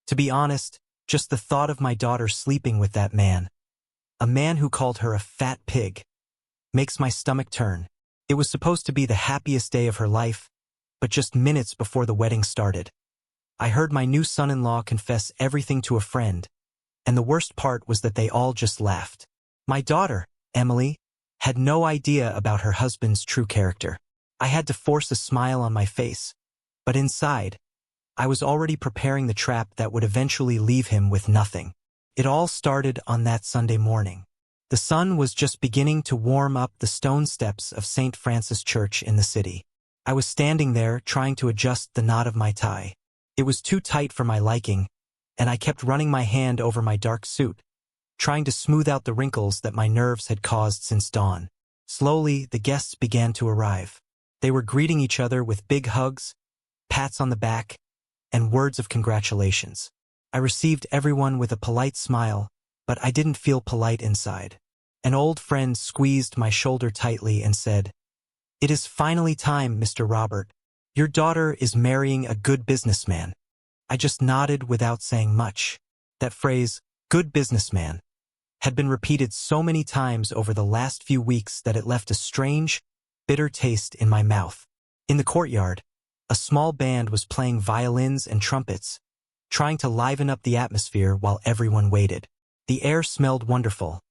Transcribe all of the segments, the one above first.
To be honest, just the thought of my daughter sleeping with that man, a man who called her a fat pig, makes my stomach turn. It was supposed to be the happiest day of her life, but just minutes before the wedding started, I heard my new son-in-law confess everything to a friend, and the worst part was that they all just laughed. My daughter, Emily, had no idea about her husband's true character. I had to force a smile on my face, but inside, I was already preparing the trap that would eventually leave him with nothing. It all started on that Sunday morning. The sun was just beginning to warm up the stone steps of St. Francis Church in the city. I was standing there trying to adjust the knot of my tie. It was too tight for my liking, and I kept running my hand over my dark suit, trying to smooth out the wrinkles that my nerves had caused since dawn. Slowly, the guests began to arrive. They were greeting each other with big hugs, pats on the back, and words of congratulations. I received everyone with a polite smile, but I didn't feel polite inside. An old friend squeezed my shoulder tightly and said, "It is finally time, Mr. Robert. Your daughter is marrying a good businessman." I just nodded without saying much. That phrase, good businessman, had been repeated so many times over the last few weeks that it left a strange, bitter taste in my mouth. In the courtyard, a small band was playing violins and trumpets, trying to liven up the atmosphere while everyone waited. The air smelled wonderful,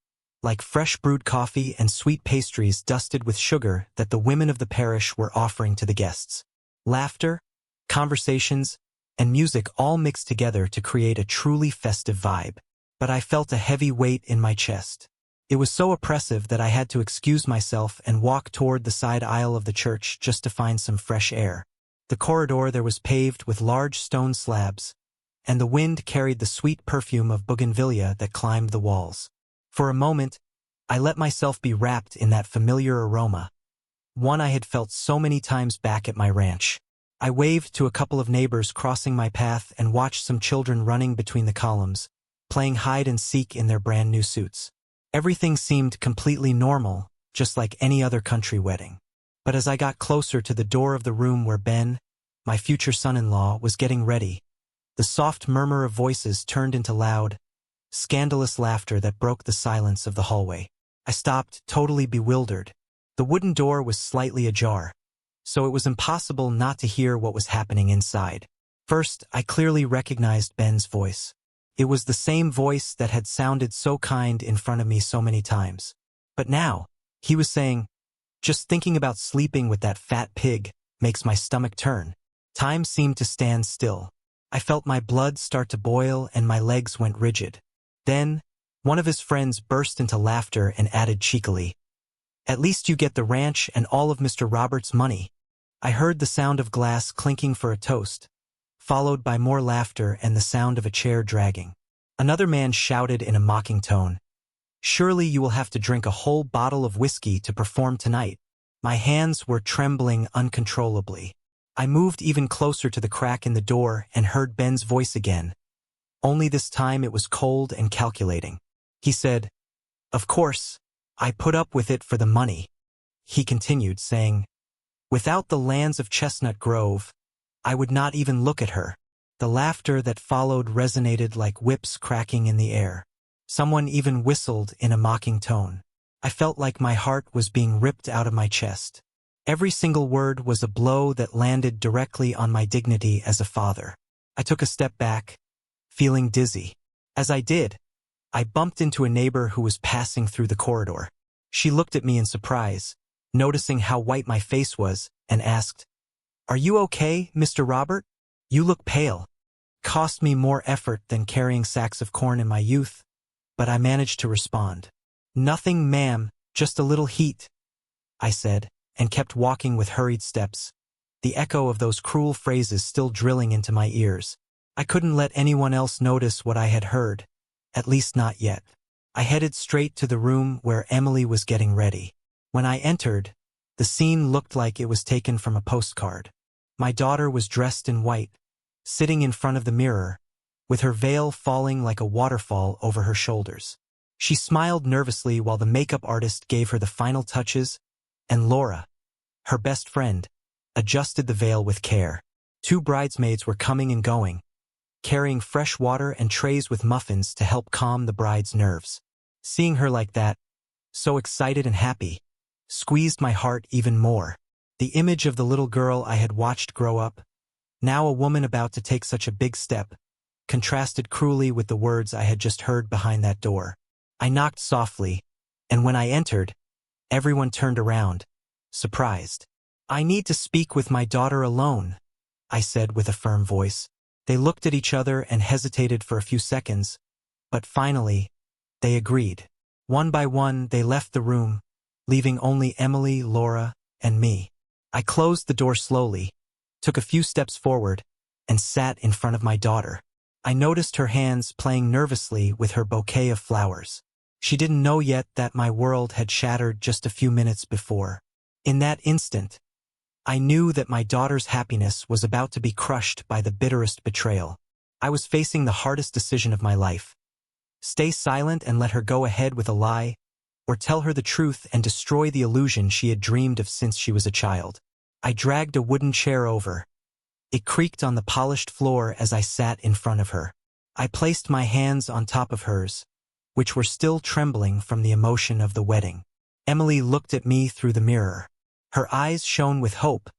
like fresh brewed coffee and sweet pastries dusted with sugar that the women of the parish were offering to the guests. Laughter, conversations, and music all mixed together to create a truly festive vibe. But I felt a heavy weight in my chest. It was so oppressive that I had to excuse myself and walk toward the side aisle of the church just to find some fresh air. The corridor there was paved with large stone slabs, and the wind carried the sweet perfume of bougainvillea that climbed the walls. For a moment, I let myself be wrapped in that familiar aroma, one I had felt so many times back at my ranch. I waved to a couple of neighbors crossing my path and watched some children running between the columns, playing hide and seek in their brand new suits. Everything seemed completely normal, just like any other country wedding. But as I got closer to the door of the room where Ben, my future son-in-law, was getting ready, the soft murmur of voices turned into loud, scandalous laughter that broke the silence of the hallway. I stopped, totally bewildered. The wooden door was slightly ajar, so it was impossible not to hear what was happening inside. First, I clearly recognized Ben's voice. It was the same voice that had sounded so kind in front of me so many times. But now, he was saying, "Just thinking about sleeping with that fat pig makes my stomach turn." Time seemed to stand still. I felt my blood start to boil and my legs went rigid. Then, one of his friends burst into laughter and added cheekily, "At least you get the ranch and all of Mr. Robert's money." I heard the sound of glass clinking for a toast, followed by more laughter and the sound of a chair dragging. Another man shouted in a mocking tone, "Surely you will have to drink a whole bottle of whiskey to perform tonight." My hands were trembling uncontrollably. I moved even closer to the crack in the door and heard Ben's voice again. Only this time it was cold and calculating. He said, "Of course, I put up with it for the money." He continued, saying, "Without the lands of Chestnut Grove, I would not even look at her." The laughter that followed resonated like whips cracking in the air. Someone even whistled in a mocking tone. I felt like my heart was being ripped out of my chest. Every single word was a blow that landed directly on my dignity as a father. I took a step back, feeling dizzy. As I did, I bumped into a neighbor who was passing through the corridor. She looked at me in surprise, noticing how white my face was, and asked, "Are you okay, Mr. Robert? You look pale." Cost me more effort than carrying sacks of corn in my youth, but I managed to respond. "Nothing, ma'am, just a little heat," I said, and kept walking with hurried steps, the echo of those cruel phrases still drilling into my ears. I couldn't let anyone else notice what I had heard, at least not yet. I headed straight to the room where Emily was getting ready. When I entered, the scene looked like it was taken from a postcard. My daughter was dressed in white, sitting in front of the mirror, with her veil falling like a waterfall over her shoulders. She smiled nervously while the makeup artist gave her the final touches, and Laura, her best friend, adjusted the veil with care. Two bridesmaids were coming and going, carrying fresh water and trays with muffins to help calm the bride's nerves. Seeing her like that, so excited and happy, squeezed my heart even more. The image of the little girl I had watched grow up, now a woman about to take such a big step, contrasted cruelly with the words I had just heard behind that door. I knocked softly, and when I entered, everyone turned around, surprised. "I need to speak with my daughter alone," I said with a firm voice. They looked at each other and hesitated for a few seconds, but finally, they agreed. One by one, they left the room, leaving only Emily, Laura, and me. I closed the door slowly, took a few steps forward, and sat in front of my daughter. I noticed her hands playing nervously with her bouquet of flowers. She didn't know yet that my world had shattered just a few minutes before. In that instant, I knew that my daughter's happiness was about to be crushed by the bitterest betrayal. I was facing the hardest decision of my life. Stay silent and let her go ahead with a lie, or tell her the truth and destroy the illusion she had dreamed of since she was a child. I dragged a wooden chair over. It creaked on the polished floor as I sat in front of her. I placed my hands on top of hers, which were still trembling from the emotion of the wedding. Emily looked at me through the mirror. Her eyes shone with hope,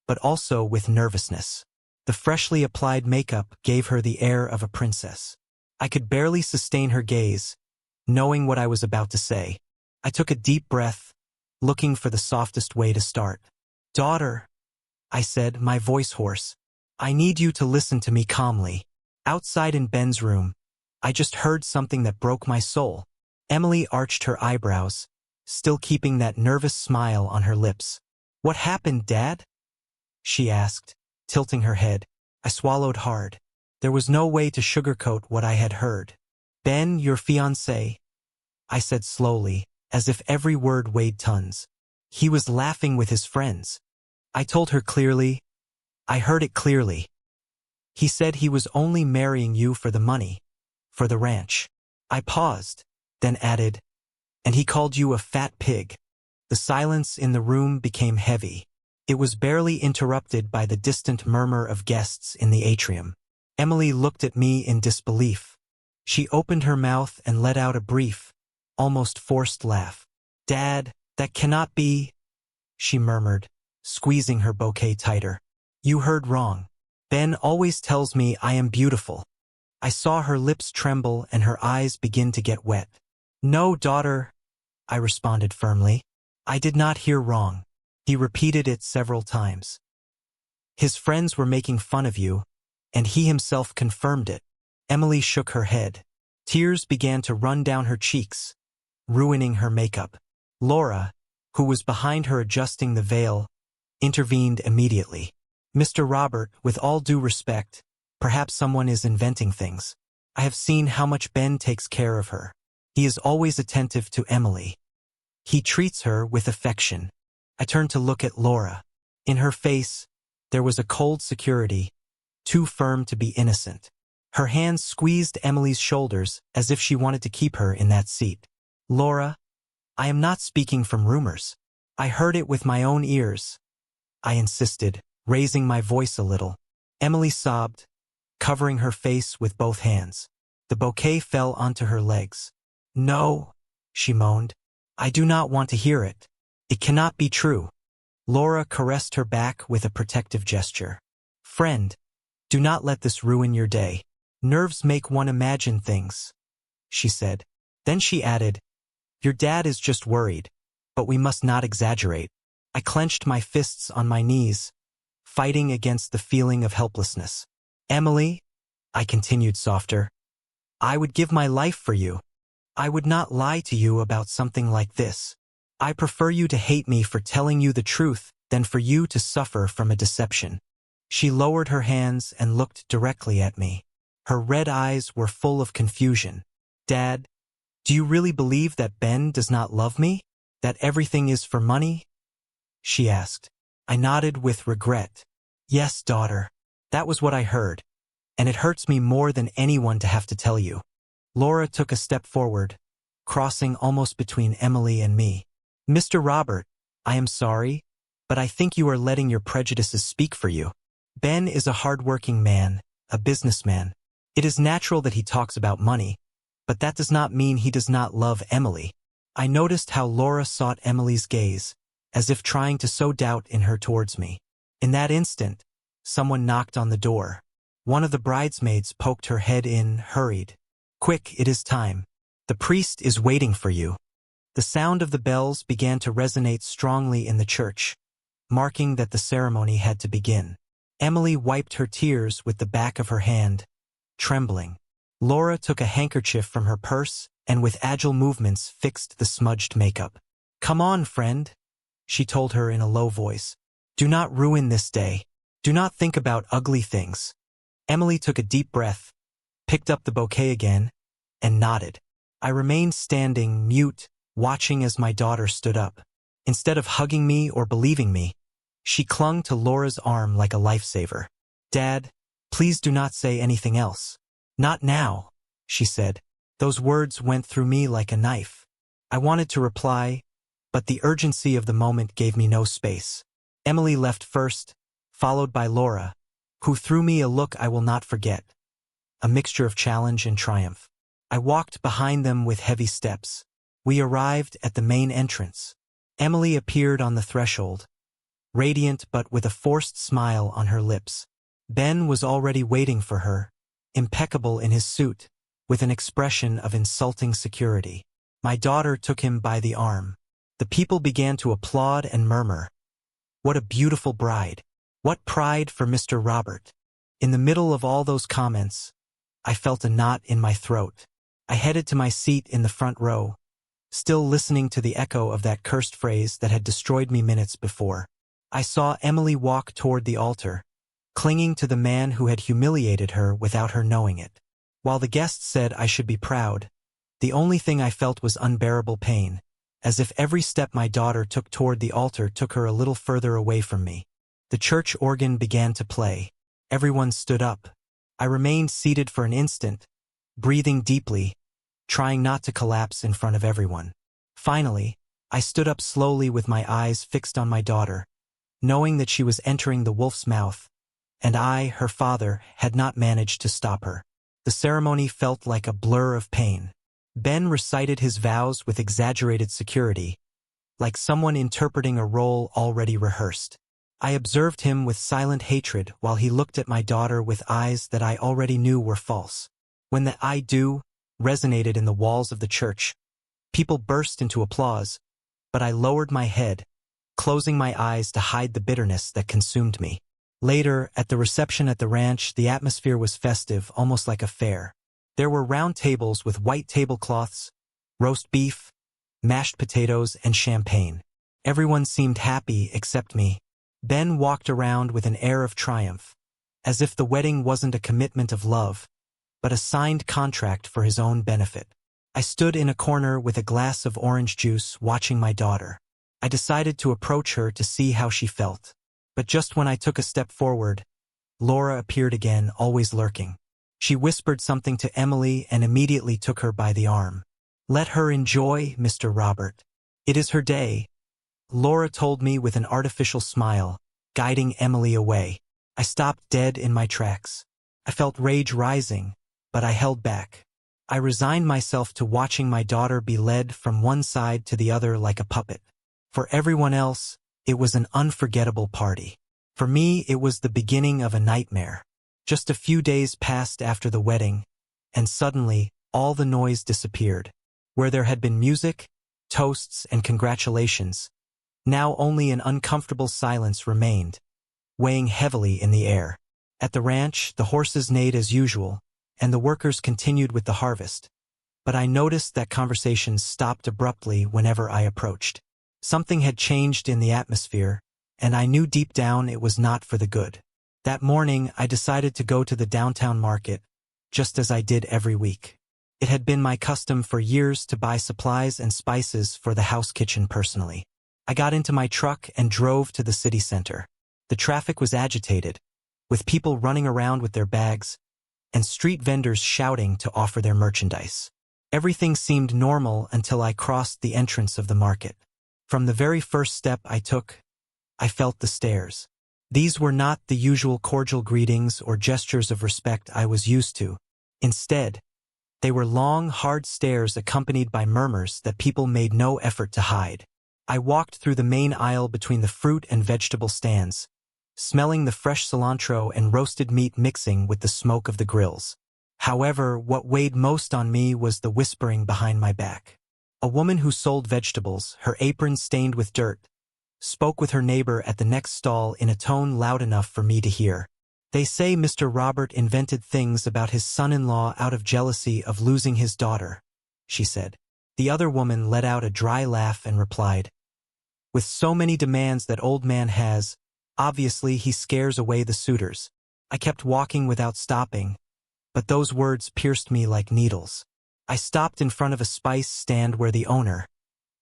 but also with nervousness. The freshly applied makeup gave her the air of a princess. I could barely sustain her gaze, knowing what I was about to say. I took a deep breath, looking for the softest way to start. "Daughter," I said, my voice hoarse, "I need you to listen to me calmly." Outside in Ben's room, I just heard something that broke my soul. Emily arched her eyebrows, still keeping that nervous smile on her lips. "What happened, Dad?" she asked, tilting her head. I swallowed hard. There was no way to sugarcoat what I had heard. "Ben, your fiancé," I said slowly, as if every word weighed tons. "He was laughing with his friends." I told her clearly. I heard it clearly. "He said he was only marrying you for the money, for the ranch." I paused, then added, "And he called you a fat pig." The silence in the room became heavy. It was barely interrupted by the distant murmur of guests in the atrium. Emily looked at me in disbelief. She opened her mouth and let out a brief, almost forced laugh. "Dad, that cannot be," she murmured, squeezing her bouquet tighter. "You heard wrong. Ben always tells me I am beautiful." I saw her lips tremble and her eyes begin to get wet. "No, daughter," I responded firmly. "I did not hear wrong." He repeated it several times. "His friends were making fun of you, and he himself confirmed it." Emily shook her head. Tears began to run down her cheeks, ruining her makeup. Laura, who was behind her adjusting the veil, intervened immediately. "Mr. Robert, with all due respect, perhaps someone is inventing things. I have seen how much Ben takes care of her. He is always attentive to Emily. He treats her with affection." I turned to look at Laura. In her face, there was a cold security, too firm to be innocent. Her hands squeezed Emily's shoulders as if she wanted to keep her in that seat. "Laura, I am not speaking from rumors. I heard it with my own ears," I insisted, raising my voice a little. Emily sobbed, covering her face with both hands. The bouquet fell onto her legs. "No," she moaned. "I do not want to hear it. It cannot be true." Laura caressed her back with a protective gesture. "Friend, do not let this ruin your day. Nerves make one imagine things," she said. Then she added, "Your dad is just worried, but we must not exaggerate." I clenched my fists on my knees, fighting against the feeling of helplessness. "Emily," I continued softer, "I would give my life for you. I would not lie to you about something like this. I prefer you to hate me for telling you the truth than for you to suffer from a deception." She lowered her hands and looked directly at me. Her red eyes were full of confusion. "Dad, do you really believe that Ben does not love me? That everything is for money?" she asked. I nodded with regret. "Yes, daughter. That was what I heard, and it hurts me more than anyone to have to tell you." Laura took a step forward, crossing almost between Emily and me. "Mr. Robert, I am sorry, but I think you are letting your prejudices speak for you. Ben is a hard-working man, a businessman. It is natural that he talks about money, but that does not mean he does not love Emily. I noticed how Laura sought Emily's gaze, as if trying to sow doubt in her towards me. In that instant, someone knocked on the door. One of the bridesmaids poked her head in, hurried. "Quick, it is time. The priest is waiting for you." The sound of the bells began to resonate strongly in the church, marking that the ceremony had to begin. Emily wiped her tears with the back of her hand, trembling. Laura took a handkerchief from her purse and with agile movements fixed the smudged makeup. "Come on, friend," she told her in a low voice. "Do not ruin this day. Do not think about ugly things." Emily took a deep breath, picked up the bouquet again, and nodded. I remained standing, mute, watching as my daughter stood up. Instead of hugging me or believing me, she clung to Laura's arm like a lifesaver. "Dad, please do not say anything else." "Not now," she said. Those words went through me like a knife. I wanted to reply, but the urgency of the moment gave me no space. Emily left first, followed by Laura, who threw me a look I will not forget, a mixture of challenge and triumph. I walked behind them with heavy steps. We arrived at the main entrance. Emily appeared on the threshold, radiant but with a forced smile on her lips. Ben was already waiting for her, impeccable in his suit, with an expression of insulting security. My daughter took him by the arm. The people began to applaud and murmur. "What a beautiful bride! What pride for Mr. Robert!" In the middle of all those comments, I felt a knot in my throat. I headed to my seat in the front row, still listening to the echo of that cursed phrase that had destroyed me minutes before. I saw Emily walk toward the altar, clinging to the man who had humiliated her without her knowing it. While the guests said I should be proud, the only thing I felt was unbearable pain, as if every step my daughter took toward the altar took her a little further away from me. The church organ began to play. Everyone stood up. I remained seated for an instant, breathing deeply, trying not to collapse in front of everyone. Finally, I stood up slowly with my eyes fixed on my daughter, knowing that she was entering the wolf's mouth, and I, her father, had not managed to stop her. The ceremony felt like a blur of pain. Ben recited his vows with exaggerated security, like someone interpreting a role already rehearsed. I observed him with silent hatred while he looked at my daughter with eyes that I already knew were false. When the "I do" resonated in the walls of the church, people burst into applause, but I lowered my head, closing my eyes to hide the bitterness that consumed me. Later, at the reception at the ranch, the atmosphere was festive, almost like a fair. There were round tables with white tablecloths, roast beef, mashed potatoes, and champagne. Everyone seemed happy except me. Ben walked around with an air of triumph, as if the wedding wasn't a commitment of love, but a signed contract for his own benefit. I stood in a corner with a glass of orange juice watching my daughter. I decided to approach her to see how she felt. But just when I took a step forward, Laura appeared again, always lurking. She whispered something to Emily and immediately took her by the arm. "Let her enjoy, Mr. Robert. It is her day," Laura told me with an artificial smile, guiding Emily away. I stopped dead in my tracks. I felt rage rising, but I held back. I resigned myself to watching my daughter be led from one side to the other like a puppet. For everyone else, it was an unforgettable party. For me, it was the beginning of a nightmare. Just a few days passed after the wedding, and suddenly, all the noise disappeared. Where there had been music, toasts, and congratulations, now only an uncomfortable silence remained, weighing heavily in the air. At the ranch, the horses neighed as usual, and the workers continued with the harvest. But I noticed that conversations stopped abruptly whenever I approached. Something had changed in the atmosphere, and I knew deep down it was not for the good. That morning, I decided to go to the downtown market, just as I did every week. It had been my custom for years to buy supplies and spices for the house kitchen personally. I got into my truck and drove to the city center. The traffic was agitated, with people running around with their bags, and street vendors shouting to offer their merchandise. Everything seemed normal until I crossed the entrance of the market. From the very first step I took, I felt the stares. These were not the usual cordial greetings or gestures of respect I was used to. Instead, they were long, hard stares accompanied by murmurs that people made no effort to hide. I walked through the main aisle between the fruit and vegetable stands, smelling the fresh cilantro and roasted meat mixing with the smoke of the grills. However, what weighed most on me was the whispering behind my back. A woman who sold vegetables, her apron stained with dirt, spoke with her neighbor at the next stall in a tone loud enough for me to hear. "They say Mr. Robert invented things about his son-in-law out of jealousy of losing his daughter," she said. The other woman let out a dry laugh and replied, "With so many demands that old man has, obviously he scares away the suitors." I kept walking without stopping, but those words pierced me like needles. I stopped in front of a spice stand where the owner,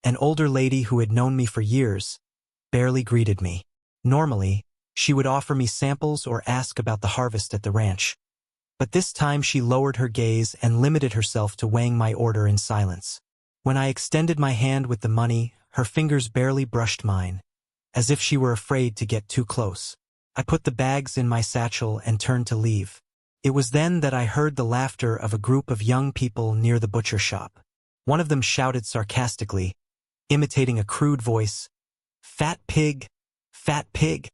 an older lady who had known me for years, barely greeted me. Normally, she would offer me samples or ask about the harvest at the ranch. But this time she lowered her gaze and limited herself to weighing my order in silence. When I extended my hand with the money, her fingers barely brushed mine, as if she were afraid to get too close. I put the bags in my satchel and turned to leave. It was then that I heard the laughter of a group of young people near the butcher shop. One of them shouted sarcastically, imitating a crude voice, "Fat pig! Fat pig!"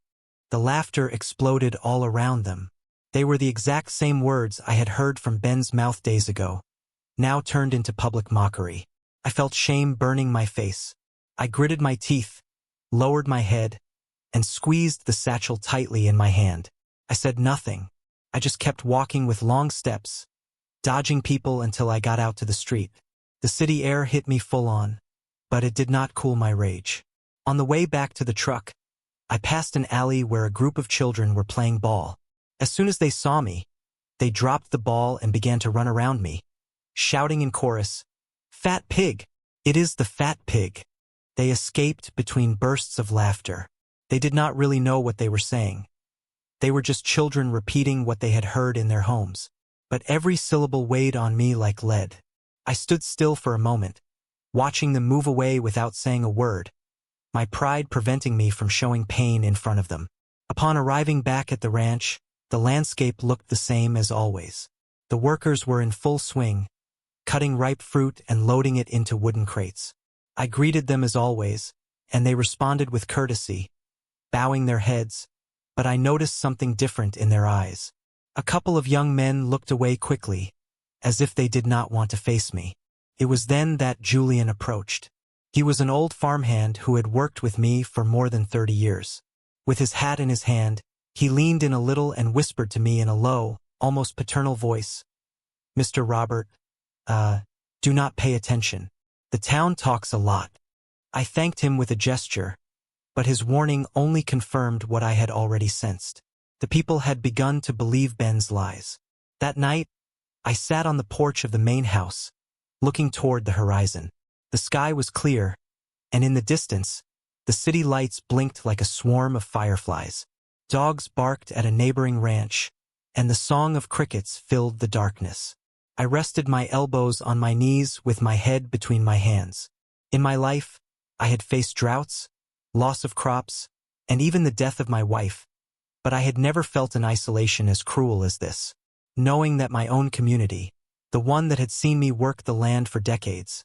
The laughter exploded all around them. They were the exact same words I had heard from Ben's mouth days ago, now turned into public mockery. I felt shame burning my face. I gritted my teeth, lowered my head, and squeezed the satchel tightly in my hand. I said nothing. I just kept walking with long steps, dodging people until I got out to the street. The city air hit me full on, but it did not cool my rage. On the way back to the truck, I passed an alley where a group of children were playing ball. As soon as they saw me, they dropped the ball and began to run around me, shouting in chorus, "Fat pig! It is the fat pig!" They escaped between bursts of laughter. They did not really know what they were saying. They were just children repeating what they had heard in their homes. But every syllable weighed on me like lead. I stood still for a moment, watching them move away without saying a word, my pride preventing me from showing pain in front of them. Upon arriving back at the ranch, the landscape looked the same as always. The workers were in full swing, cutting ripe fruit and loading it into wooden crates. I greeted them as always, and they responded with courtesy, bowing their heads, but I noticed something different in their eyes. A couple of young men looked away quickly, as if they did not want to face me. It was then that Julian approached. He was an old farmhand who had worked with me for more than 30 years. With his hat in his hand, he leaned in a little and whispered to me in a low, almost paternal voice, "Mr. Robert, do not pay attention. The town talks a lot." I thanked him with a gesture, but his warning only confirmed what I had already sensed. The people had begun to believe Ben's lies. That night, I sat on the porch of the main house, looking toward the horizon. The sky was clear, and in the distance, the city lights blinked like a swarm of fireflies. Dogs barked at a neighboring ranch, and the song of crickets filled the darkness. I rested my elbows on my knees with my head between my hands. In my life, I had faced droughts, loss of crops, and even the death of my wife, but I had never felt an isolation as cruel as this. Knowing that my own community, the one that had seen me work the land for decades,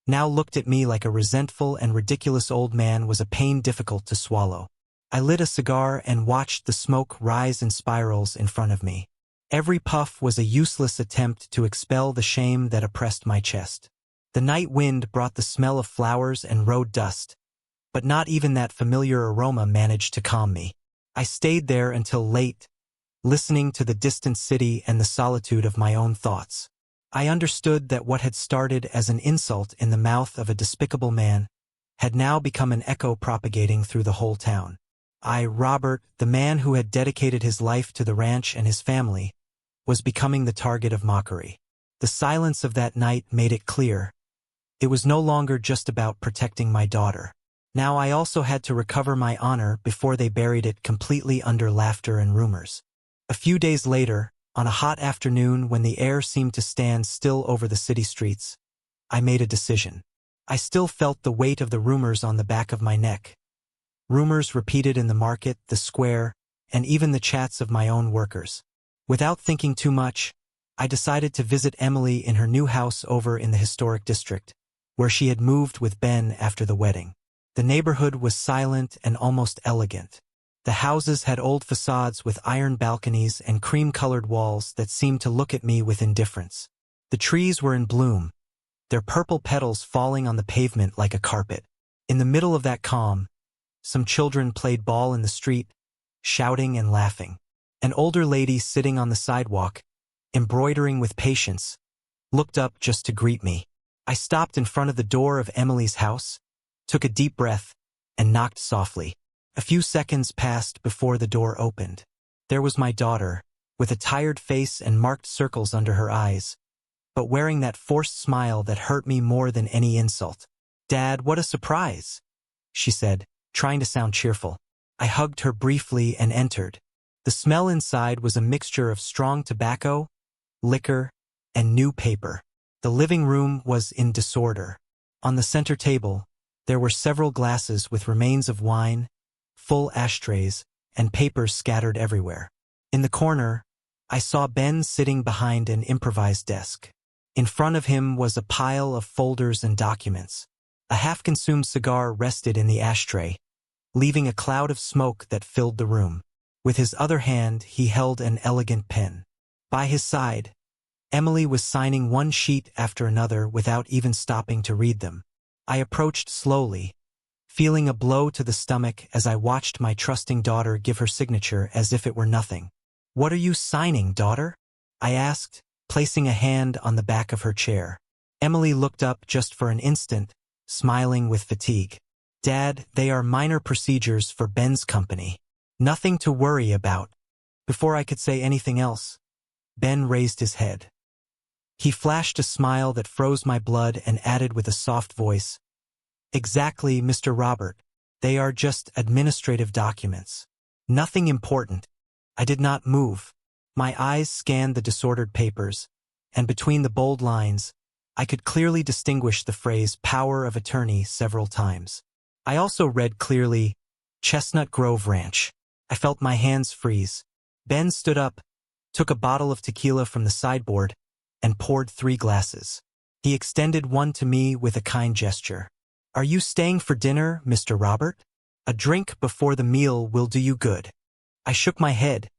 now looked at me like a resentful and ridiculous old man was a pain difficult to swallow. I lit a cigar and watched the smoke rise in spirals in front of me. Every puff was a useless attempt to expel the shame that oppressed my chest. The night wind brought the smell of flowers and road dust, but not even that familiar aroma managed to calm me. I stayed there until late, listening to the distant city and the solitude of my own thoughts. I understood that what had started as an insult in the mouth of a despicable man had now become an echo propagating through the whole town. Robert, the man who had dedicated his life to the ranch and his family, was becoming the target of mockery. The silence of that night made it clear. It was no longer just about protecting my daughter. Now I also had to recover my honor before they buried it completely under laughter and rumors. A few days later, on a hot afternoon when the air seemed to stand still over the city streets, I made a decision. I still felt the weight of the rumors on the back of my neck. Rumors repeated in the market, the square, and even the chats of my own workers. Without thinking too much, I decided to visit Emily in her new house over in the historic district, where she had moved with Ben after the wedding. The neighborhood was silent and almost elegant. The houses had old facades with iron balconies and cream-colored walls that seemed to look at me with indifference. The trees were in bloom, their purple petals falling on the pavement like a carpet. In the middle of that calm, some children played ball in the street, shouting and laughing. An older lady sitting on the sidewalk, embroidering with patience, looked up just to greet me. I stopped in front of the door of Emily's house, took a deep breath, and knocked softly. A few seconds passed before the door opened. There was my daughter, with a tired face and marked circles under her eyes, but wearing that forced smile that hurt me more than any insult. "Dad, what a surprise," she said, trying to sound cheerful. I hugged her briefly and entered. The smell inside was a mixture of strong tobacco, liquor, and new paper. The living room was in disorder. On the center table, there were several glasses with remains of wine, full ashtrays, and papers scattered everywhere. In the corner, I saw Ben sitting behind an improvised desk. In front of him was a pile of folders and documents. A half-consumed cigar rested in the ashtray, leaving a cloud of smoke that filled the room. With his other hand, he held an elegant pen. By his side, Emily was signing one sheet after another without even stopping to read them. I approached slowly, feeling a blow to the stomach as I watched my trusting daughter give her signature as if it were nothing. "What are you signing, daughter?" I asked, placing a hand on the back of her chair. Emily looked up just for an instant, smiling with fatigue. "Dad, they are minor procedures for Ben's company. Nothing to worry about." Before I could say anything else, Ben raised his head. He flashed a smile that froze my blood and added with a soft voice, "Exactly, Mr. Robert. They are just administrative documents. Nothing important." I did not move. My eyes scanned the disordered papers, and between the bold lines, I could clearly distinguish the phrase power of attorney several times. I also read clearly, Chestnut Grove Ranch. I felt my hands freeze. Ben stood up, took a bottle of tequila from the sideboard, and poured 3 glasses. He extended one to me with a kind gesture. "Are you staying for dinner, Mr. Robert? A drink before the meal will do you good." I shook my head,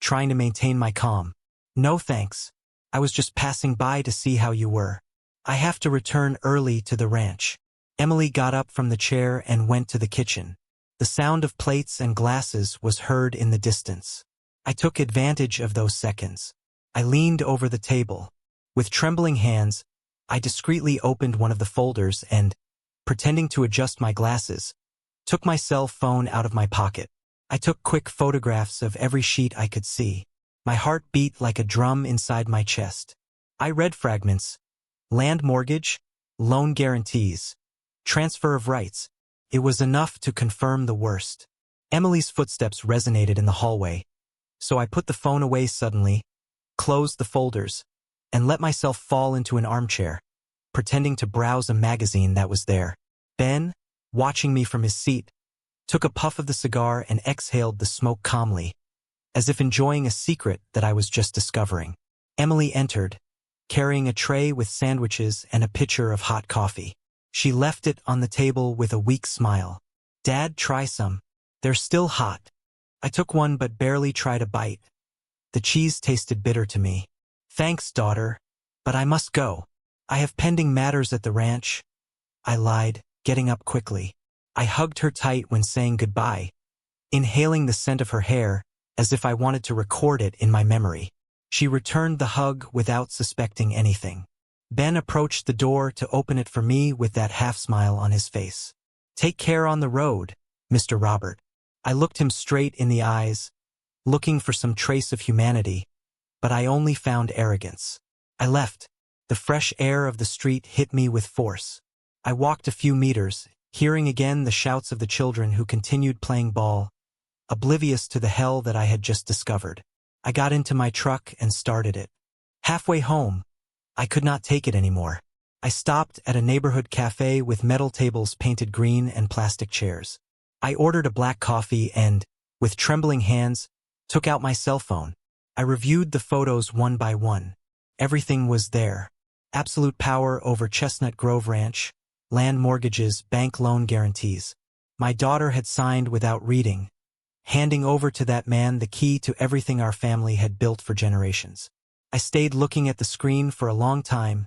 trying to maintain my calm. "No thanks. I was just passing by to see how you were. I have to return early to the ranch." Emily got up from the chair and went to the kitchen. The sound of plates and glasses was heard in the distance. I took advantage of those seconds. I leaned over the table. With trembling hands, I discreetly opened one of the folders and, pretending to adjust my glasses, took my cell phone out of my pocket. I took quick photographs of every sheet I could see. My heart beat like a drum inside my chest. I read fragments: land mortgage, loan guarantees, transfer of rights. It was enough to confirm the worst. Emily's footsteps resonated in the hallway, so I put the phone away suddenly, closed the folders, and let myself fall into an armchair, pretending to browse a magazine that was there. Ben, watching me from his seat, took a puff of the cigar and exhaled the smoke calmly, as if enjoying a secret that I was just discovering. Emily entered, carrying a tray with sandwiches and a pitcher of hot coffee. She left it on the table with a weak smile. "Dad, try some. They're still hot." I took one but barely tried a bite. The cheese tasted bitter to me. "Thanks, daughter, but I must go. I have pending matters at the ranch," I lied, getting up quickly. I hugged her tight when saying goodbye, inhaling the scent of her hair as if I wanted to record it in my memory. She returned the hug without suspecting anything. Ben approached the door to open it for me with that half-smile on his face. "Take care on the road, Mr. Robert." I looked him straight in the eyes, looking for some trace of humanity, but I only found arrogance. I left. The fresh air of the street hit me with force. I walked a few meters, hearing again the shouts of the children who continued playing ball, oblivious to the hell that I had just discovered. I got into my truck and started it. Halfway home, I could not take it anymore. I stopped at a neighborhood cafe with metal tables painted green and plastic chairs. I ordered a black coffee and, with trembling hands, took out my cell phone. I reviewed the photos one by one. Everything was there. Absolute power over Chestnut Grove Ranch, land mortgages, bank loan guarantees. My daughter had signed without reading, handing over to that man the key to everything our family had built for generations. I stayed looking at the screen for a long time,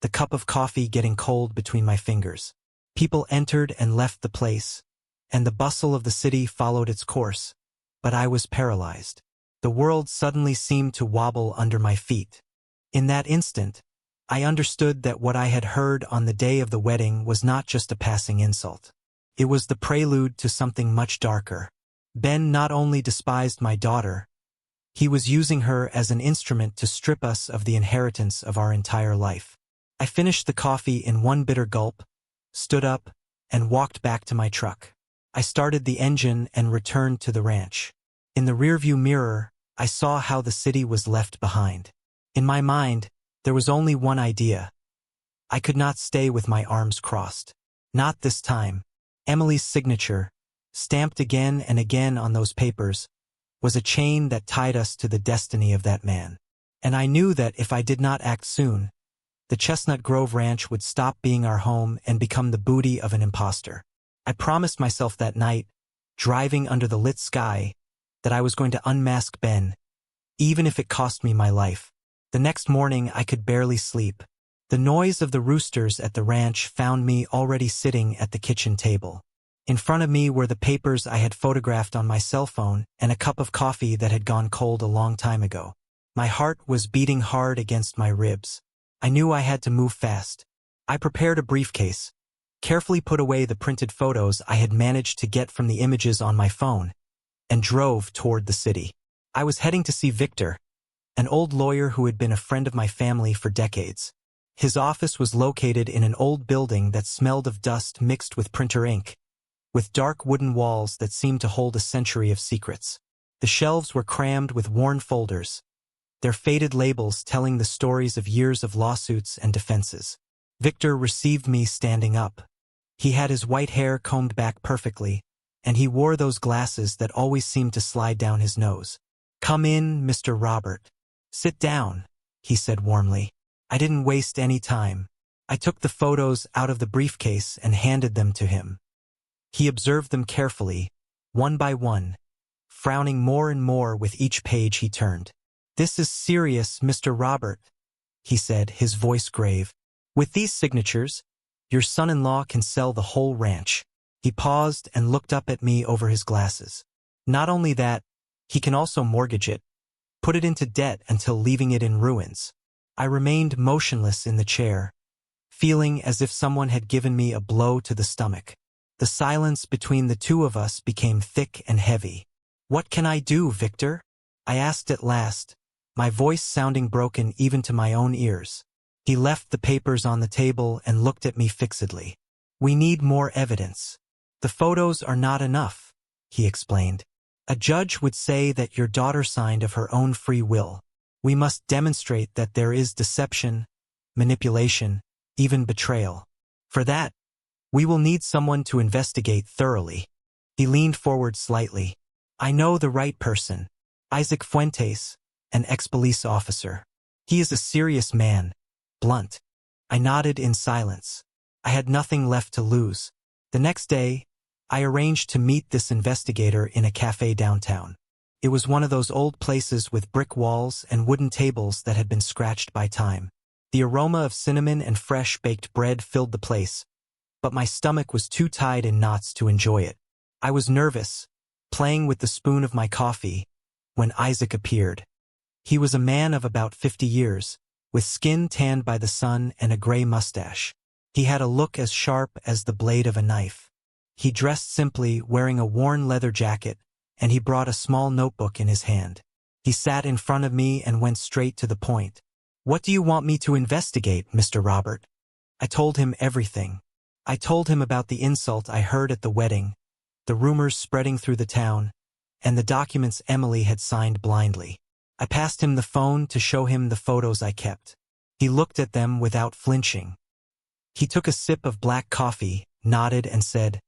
the cup of coffee getting cold between my fingers. People entered and left the place, and the bustle of the city followed its course, but I was paralyzed. The world suddenly seemed to wobble under my feet. In that instant, I understood that what I had heard on the day of the wedding was not just a passing insult. It was the prelude to something much darker. Ben not only despised my daughter, he was using her as an instrument to strip us of the inheritance of our entire life. I finished the coffee in one bitter gulp, stood up, and walked back to my truck. I started the engine and returned to the ranch. In the rearview mirror, I saw how the city was left behind. In my mind, there was only one idea. I could not stay with my arms crossed. Not this time. Emily's signature, stamped again and again on those papers, was a chain that tied us to the destiny of that man. And I knew that if I did not act soon, the Chestnut Grove Ranch would stop being our home and become the booty of an imposter. I promised myself that night, driving under the lit sky, that I was going to unmask Ben, even if it cost me my life. The next morning I could barely sleep. The noise of the roosters at the ranch found me already sitting at the kitchen table. In front of me were the papers I had photographed on my cell phone and a cup of coffee that had gone cold a long time ago. My heart was beating hard against my ribs. I knew I had to move fast. I prepared a briefcase, carefully put away the printed photos I had managed to get from the images on my phone, and drove toward the city. I was heading to see Victor, an old lawyer who had been a friend of my family for decades. His office was located in an old building that smelled of dust mixed with printer ink, with dark wooden walls that seemed to hold a century of secrets. The shelves were crammed with worn folders, their faded labels telling the stories of years of lawsuits and defenses. Victor received me standing up. He had his white hair combed back perfectly, and he wore those glasses that always seemed to slide down his nose. "Come in, Mr. Robert. Sit down," he said warmly. I didn't waste any time. I took the photos out of the briefcase and handed them to him. He observed them carefully, one by one, frowning more and more with each page he turned. "This is serious, Mr. Robert," he said, his voice grave. "With these signatures, your son-in-law can sell the whole ranch." He paused and looked up at me over his glasses. "Not only that, he can also mortgage it, put it into debt until leaving it in ruins." I remained motionless in the chair, feeling as if someone had given me a blow to the stomach. The silence between the two of us became thick and heavy. "What can I do, Victor?" I asked at last, my voice sounding broken even to my own ears. He left the papers on the table and looked at me fixedly. "We need more evidence. The photos are not enough," he explained. "A judge would say that your daughter signed of her own free will. We must demonstrate that there is deception, manipulation, even betrayal. For that, we will need someone to investigate thoroughly." He leaned forward slightly. "I know the right person. Isaac Fuentes, an ex-police officer. He is a serious man, blunt." I nodded in silence. I had nothing left to lose. The next day, I arranged to meet this investigator in a cafe downtown. It was one of those old places with brick walls and wooden tables that had been scratched by time. The aroma of cinnamon and fresh baked bread filled the place, but my stomach was too tied in knots to enjoy it. I was nervous, playing with the spoon of my coffee, when Isaac appeared. He was a man of about 50 years, with skin tanned by the sun and a gray mustache. He had a look as sharp as the blade of a knife. He dressed simply, wearing a worn leather jacket, and he brought a small notebook in his hand. He sat in front of me and went straight to the point. "What do you want me to investigate, Mr. Robert?" I told him everything. I told him about the insult I heard at the wedding, the rumors spreading through the town, and the documents Emily had signed blindly. I passed him the phone to show him the photos I kept. He looked at them without flinching. He took a sip of black coffee, nodded, and said,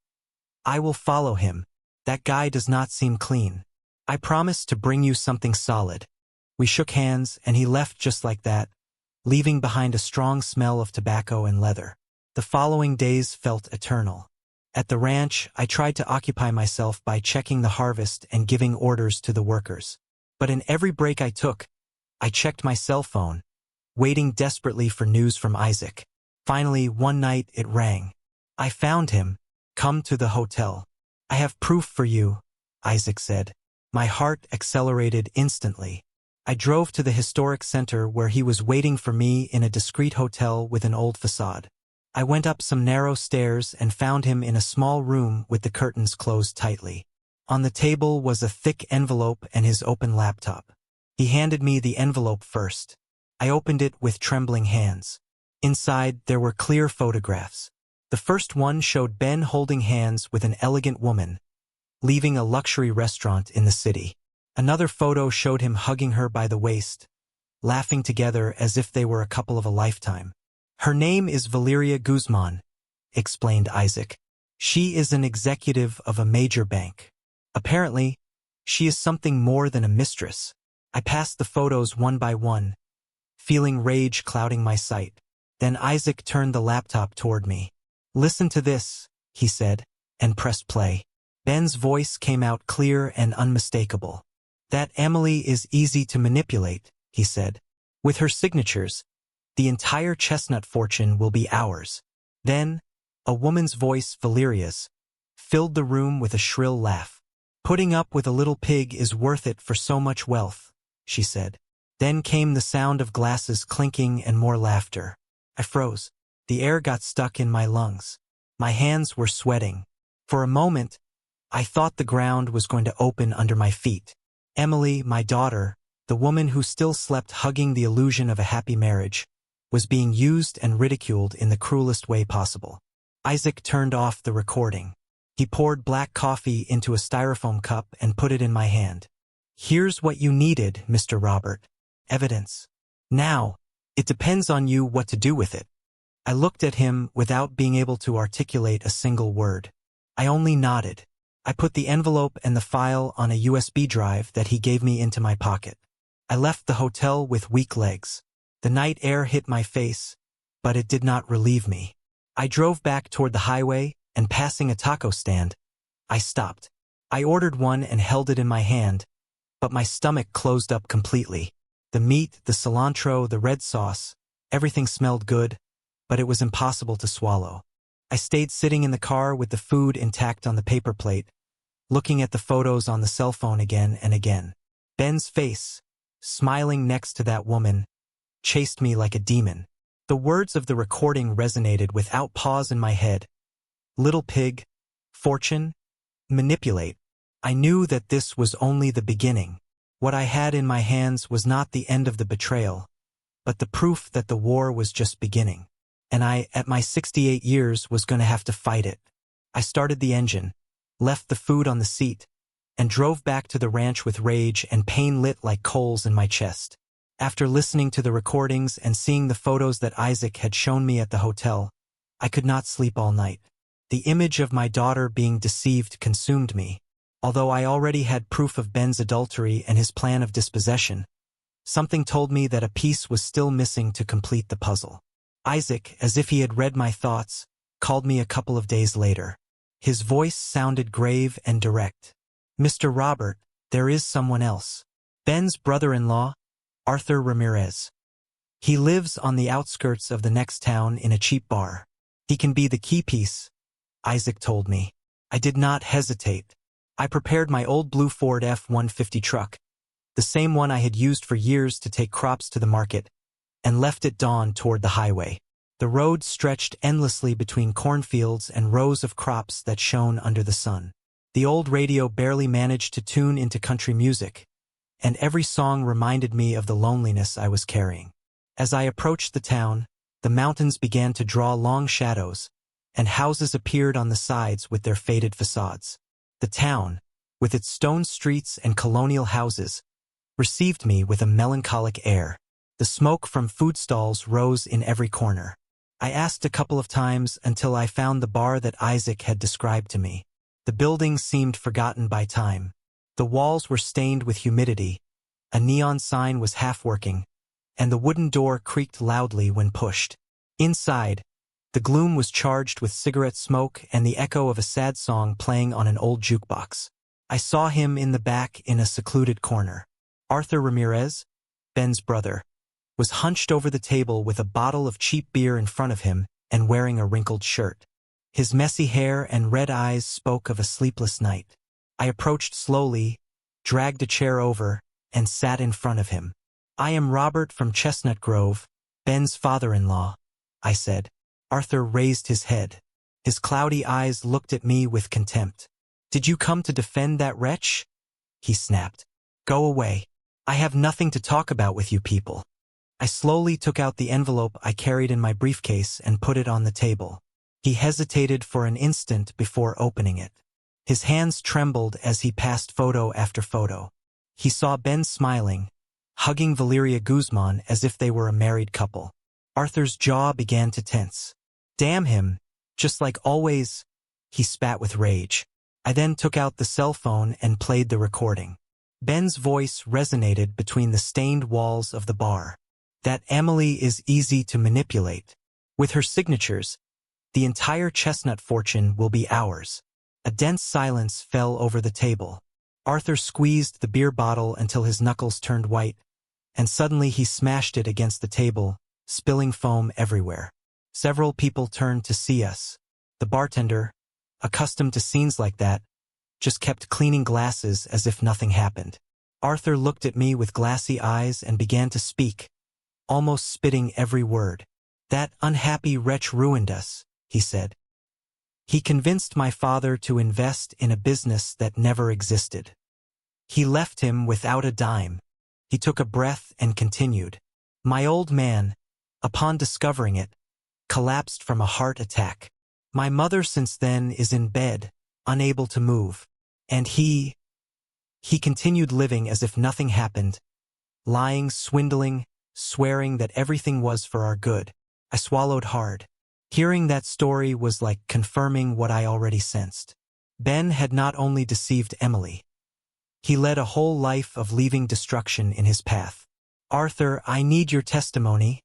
"I will follow him. That guy does not seem clean. I promise to bring you something solid." We shook hands, and he left just like that, leaving behind a strong smell of tobacco and leather. The following days felt eternal. At the ranch, I tried to occupy myself by checking the harvest and giving orders to the workers. But in every break I took, I checked my cell phone, waiting desperately for news from Isaac. Finally, one night it rang. I found him. Come to the hotel. I have proof for you, Isaac said. My heart accelerated instantly. I drove to the historic center where he was waiting for me in a discreet hotel with an old facade. I went up some narrow stairs and found him in a small room with the curtains closed tightly. On the table was a thick envelope and his open laptop. He handed me the envelope first. I opened it with trembling hands. Inside, there were clear photographs. The first one showed Ben holding hands with an elegant woman, leaving a luxury restaurant in the city. Another photo showed him hugging her by the waist, laughing together as if they were a couple of a lifetime. Her name is Valeria Guzman, explained Isaac. She is an executive of a major bank. Apparently, she is something more than a mistress. I passed the photos one by one, feeling rage clouding my sight. Then Isaac turned the laptop toward me. Listen to this, he said, and pressed play. Ben's voice came out clear and unmistakable. That Emily is easy to manipulate, he said. With her signatures, the entire chestnut fortune will be ours. Then, a woman's voice, Valeria's, filled the room with a shrill laugh. Putting up with a little pig is worth it for so much wealth, she said. Then came the sound of glasses clinking and more laughter. I froze. The air got stuck in my lungs. My hands were sweating. For a moment, I thought the ground was going to open under my feet. Emily, my daughter, the woman who still slept hugging the illusion of a happy marriage, was being used and ridiculed in the cruelest way possible. Isaac turned off the recording. He poured black coffee into a styrofoam cup and put it in my hand. Here's what you needed, Mr. Robert. Evidence. Now, it depends on you what to do with it. I looked at him without being able to articulate a single word. I only nodded. I put the envelope and the file on a USB drive that he gave me into my pocket. I left the hotel with weak legs. The night air hit my face, but it did not relieve me. I drove back toward the highway, and passing a taco stand, I stopped. I ordered one and held it in my hand, but my stomach closed up completely. The meat, the cilantro, the red sauce, everything smelled good, but it was impossible to swallow. I stayed sitting in the car with the food intact on the paper plate, looking at the photos on the cell phone again and again. Ben's face, smiling next to that woman, chased me like a demon. The words of the recording resonated without pause in my head. Little pig, fortune, manipulate. I knew that this was only the beginning. What I had in my hands was not the end of the betrayal, but the proof that the war was just beginning. And I, at my 68 years, was going to have to fight it. I started the engine, left the food on the seat, and drove back to the ranch with rage and pain lit like coals in my chest. After listening to the recordings and seeing the photos that Isaac had shown me at the hotel, I could not sleep all night. The image of my daughter being deceived consumed me. Although I already had proof of Ben's adultery and his plan of dispossession, something told me that a piece was still missing to complete the puzzle. Isaac, as if he had read my thoughts, called me a couple of days later. His voice sounded grave and direct. Mr. Robert, there is someone else. Ben's brother-in-law, Arthur Ramirez. He lives on the outskirts of the next town in a cheap bar. He can be the key piece, Isaac told me. I did not hesitate. I prepared my old blue Ford F-150 truck, the same one I had used for years to take crops to the market, and left at dawn toward the highway. The road stretched endlessly between cornfields and rows of crops that shone under the sun. The old radio barely managed to tune into country music, and every song reminded me of the loneliness I was carrying. As I approached the town, the mountains began to draw long shadows, and houses appeared on the sides with their faded facades. The town, with its stone streets and colonial houses, received me with a melancholic air. The smoke from food stalls rose in every corner. I asked a couple of times until I found the bar that Isaac had described to me. The building seemed forgotten by time. The walls were stained with humidity. A neon sign was half working, and the wooden door creaked loudly when pushed. Inside, the gloom was charged with cigarette smoke and the echo of a sad song playing on an old jukebox. I saw him in the back in a secluded corner. Arthur Ramirez, Ben's brother, was hunched over the table with a bottle of cheap beer in front of him and wearing a wrinkled shirt. His messy hair and red eyes spoke of a sleepless night. I approached slowly, dragged a chair over, and sat in front of him. "I am Robert from Chestnut Grove, Ben's father-in-law," I said. Arthur raised his head. His cloudy eyes looked at me with contempt. "Did you come to defend that wretch?" he snapped. "Go away. I have nothing to talk about with you people." I slowly took out the envelope I carried in my briefcase and put it on the table. He hesitated for an instant before opening it. His hands trembled as he passed photo after photo. He saw Ben smiling, hugging Valeria Guzman as if they were a married couple. Arthur's jaw began to tense. "Damn him, just like always," he spat with rage. I then took out the cell phone and played the recording. Ben's voice resonated between the stained walls of the bar. "That Emily is easy to manipulate. With her signatures, the entire Chestnut fortune will be ours." A dense silence fell over the table. Arthur squeezed the beer bottle until his knuckles turned white, and suddenly he smashed it against the table, spilling foam everywhere. Several people turned to see us. The bartender, accustomed to scenes like that, just kept cleaning glasses as if nothing happened. Arthur looked at me with glassy eyes and began to speak, almost spitting every word. "That unhappy wretch ruined us," he said. "He convinced my father to invest in a business that never existed. He left him without a dime." He took a breath and continued. "My old man, upon discovering it, collapsed from a heart attack. My mother since then is in bed, unable to move. And he continued living as if nothing happened, lying, swindling, swearing that everything was for our good." I swallowed hard. Hearing that story was like confirming what I already sensed. Ben had not only deceived Emily. He led a whole life of leaving destruction in his path. "Arthur, I need your testimony,"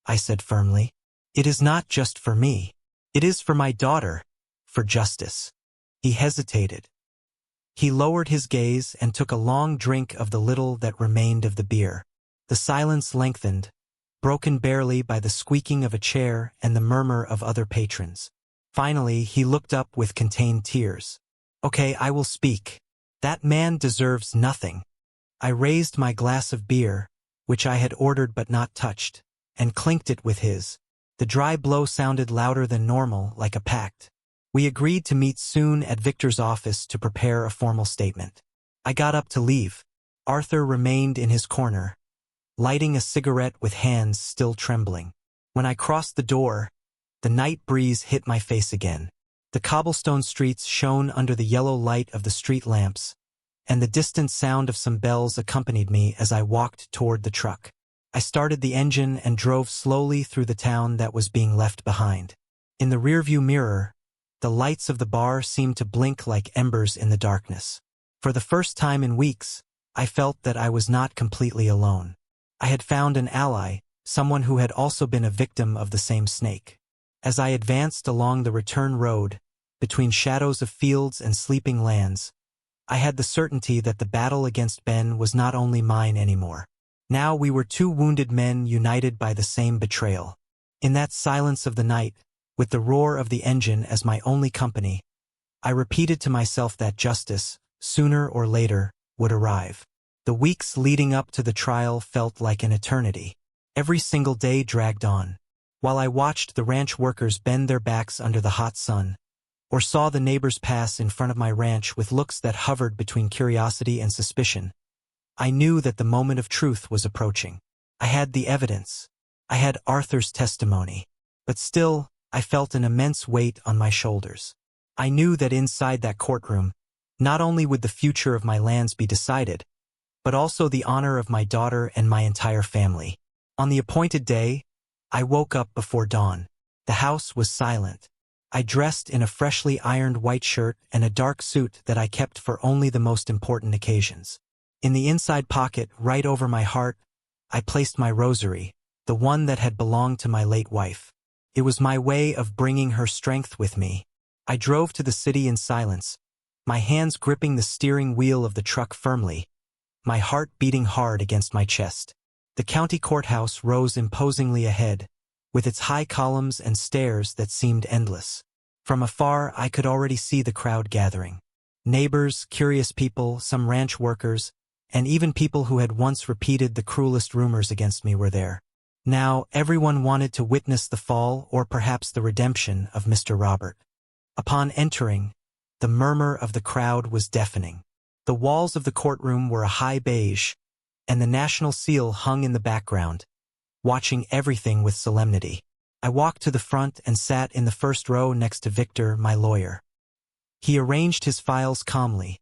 I said firmly. "It is not just for me. It is for my daughter, for justice." He hesitated. He lowered his gaze and took a long drink of the little that remained of the beer. The silence lengthened, broken barely by the squeaking of a chair and the murmur of other patrons. Finally, he looked up with contained tears. "Okay, I will speak. That man deserves nothing." I raised my glass of beer, which I had ordered but not touched, and clinked it with his. The dry blow sounded louder than normal, like a pact. We agreed to meet soon at Victor's office to prepare a formal statement. I got up to leave. Arthur remained in his corner, lighting a cigarette with hands still trembling. When I crossed the door, the night breeze hit my face again. The cobblestone streets shone under the yellow light of the street lamps, and the distant sound of some bells accompanied me as I walked toward the truck. I started the engine and drove slowly through the town that was being left behind. In the rearview mirror, the lights of the bar seemed to blink like embers in the darkness. For the first time in weeks, I felt that I was not completely alone. I had found an ally, someone who had also been a victim of the same snake. As I advanced along the return road, between shadows of fields and sleeping lands, I had the certainty that the battle against Ben was not only mine anymore. Now we were two wounded men united by the same betrayal. In that silence of the night, with the roar of the engine as my only company, I repeated to myself that justice, sooner or later, would arrive. The weeks leading up to the trial felt like an eternity. Every single day dragged on. While I watched the ranch workers bend their backs under the hot sun, or saw the neighbors pass in front of my ranch with looks that hovered between curiosity and suspicion, I knew that the moment of truth was approaching. I had the evidence. I had Arthur's testimony. But still, I felt an immense weight on my shoulders. I knew that inside that courtroom, not only would the future of my lands be decided, but also the honor of my daughter and my entire family. On the appointed day, I woke up before dawn. The house was silent. I dressed in a freshly ironed white shirt and a dark suit that I kept for only the most important occasions. In the inside pocket, right over my heart, I placed my rosary, the one that had belonged to my late wife. It was my way of bringing her strength with me. I drove to the city in silence, my hands gripping the steering wheel of the truck firmly, my heart beating hard against my chest. The county courthouse rose imposingly ahead, with its high columns and stairs that seemed endless. From afar, I could already see the crowd gathering. Neighbors, curious people, some ranch workers, and even people who had once repeated the cruelest rumors against me were there. Now, everyone wanted to witness the fall or perhaps the redemption of Mr. Robert. Upon entering, the murmur of the crowd was deafening. The walls of the courtroom were a high beige, and the national seal hung in the background, watching everything with solemnity. I walked to the front and sat in the first row next to Victor, my lawyer. He arranged his files calmly,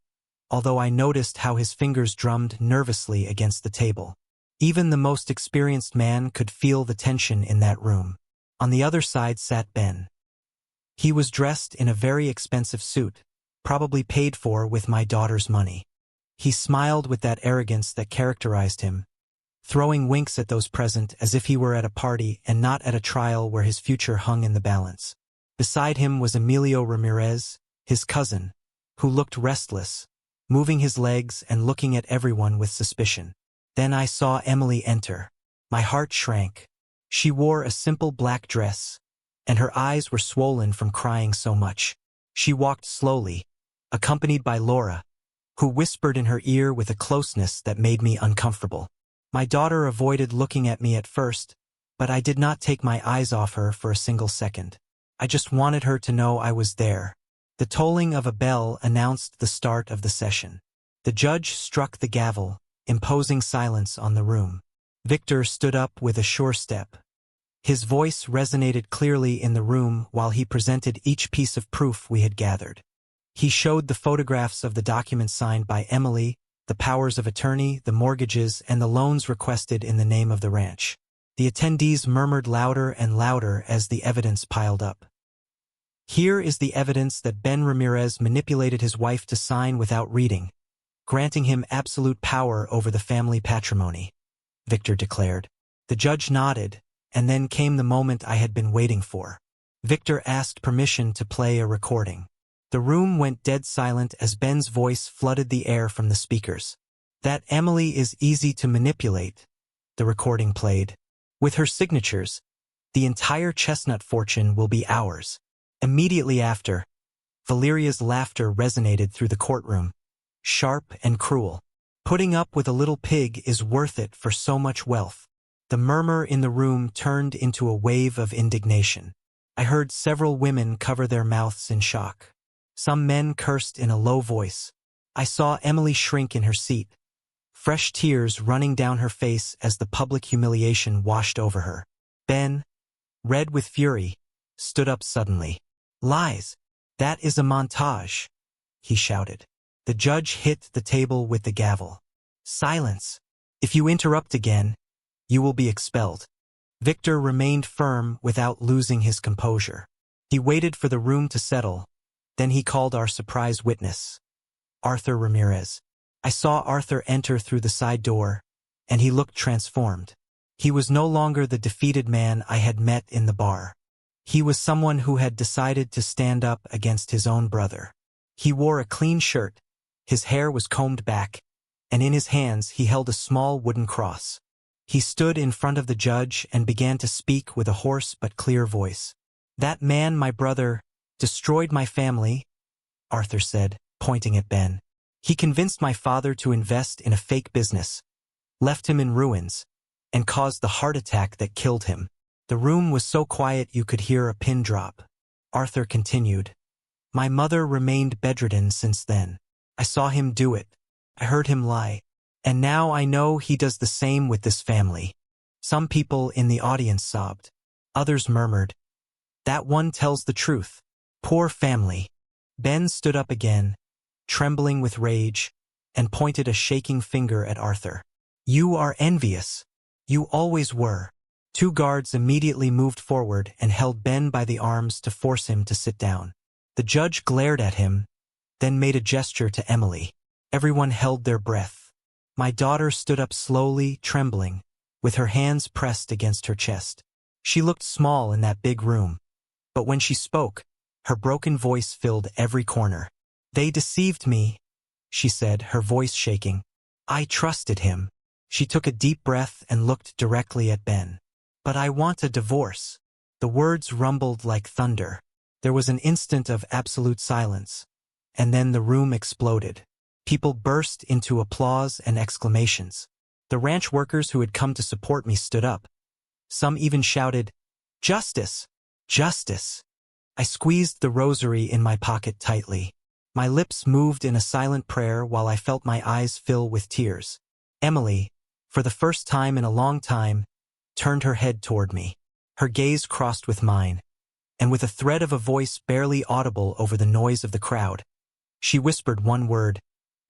although I noticed how his fingers drummed nervously against the table. Even the most experienced man could feel the tension in that room. On the other side sat Ben. He was dressed in a very expensive suit, probably paid for with my daughter's money. He smiled with that arrogance that characterized him, throwing winks at those present as if he were at a party and not at a trial where his future hung in the balance. Beside him was Emilio Ramirez, his cousin, who looked restless, moving his legs and looking at everyone with suspicion. Then I saw Emily enter. My heart shrank. She wore a simple black dress, and her eyes were swollen from crying so much. She walked slowly, accompanied by Laura, who whispered in her ear with a closeness that made me uncomfortable. My daughter avoided looking at me at first, but I did not take my eyes off her for a single second. I just wanted her to know I was there. The tolling of a bell announced the start of the session. The judge struck the gavel, imposing silence on the room. Victor stood up with a sure step. His voice resonated clearly in the room while he presented each piece of proof we had gathered. He showed the photographs of the documents signed by Emily, the powers of attorney, the mortgages, and the loans requested in the name of the ranch. The attendees murmured louder and louder as the evidence piled up. Here is the evidence that Ben Ramirez manipulated his wife to sign without reading, granting him absolute power over the family patrimony, Victor declared. The judge nodded, and then came the moment I had been waiting for. Victor asked permission to play a recording. The room went dead silent as Ben's voice flooded the air from the speakers. That Emily is easy to manipulate, the recording played. With her signatures, the entire chestnut fortune will be ours. Immediately after, Valeria's laughter resonated through the courtroom, sharp and cruel. Putting up with a little pig is worth it for so much wealth. The murmur in the room turned into a wave of indignation. I heard several women cover their mouths in shock. Some men cursed in a low voice. I saw Emily shrink in her seat, fresh tears running down her face as the public humiliation washed over her. Ben, red with fury, stood up suddenly. Lies! That is a montage, he shouted. The judge hit the table with the gavel. Silence! If you interrupt again, you will be expelled. Victor remained firm without losing his composure. He waited for the room to settle. Then he called our surprise witness, Arthur Ramirez. I saw Arthur enter through the side door, and he looked transformed. He was no longer the defeated man I had met in the bar. He was someone who had decided to stand up against his own brother. He wore a clean shirt, his hair was combed back, and in his hands he held a small wooden cross. He stood in front of the judge and began to speak with a hoarse but clear voice. That man, my brother, destroyed my family, Arthur said, pointing at Ben. He convinced my father to invest in a fake business, left him in ruins, and caused the heart attack that killed him. The room was so quiet you could hear a pin drop. Arthur continued. My mother remained bedridden since then. I saw him do it. I heard him lie. And now I know he does the same with this family. Some people in the audience sobbed. Others murmured. That one tells the truth. Poor family. Ben stood up again, trembling with rage, and pointed a shaking finger at Arthur. You are envious. You always were. Two guards immediately moved forward and held Ben by the arms to force him to sit down. The judge glared at him, then made a gesture to Emily. Everyone held their breath. My daughter stood up slowly, trembling, with her hands pressed against her chest. She looked small in that big room, but when she spoke, her broken voice filled every corner. "They deceived me," she said, her voice shaking. "I trusted him." She took a deep breath and looked directly at Ben. "But I want a divorce." The words rumbled like thunder. There was an instant of absolute silence, and then the room exploded. People burst into applause and exclamations. The ranch workers who had come to support me stood up. Some even shouted, "Justice! Justice!" I squeezed the rosary in my pocket tightly. My lips moved in a silent prayer while I felt my eyes fill with tears. Emily, for the first time in a long time, turned her head toward me. Her gaze crossed with mine, and with a thread of a voice barely audible over the noise of the crowd, she whispered one word,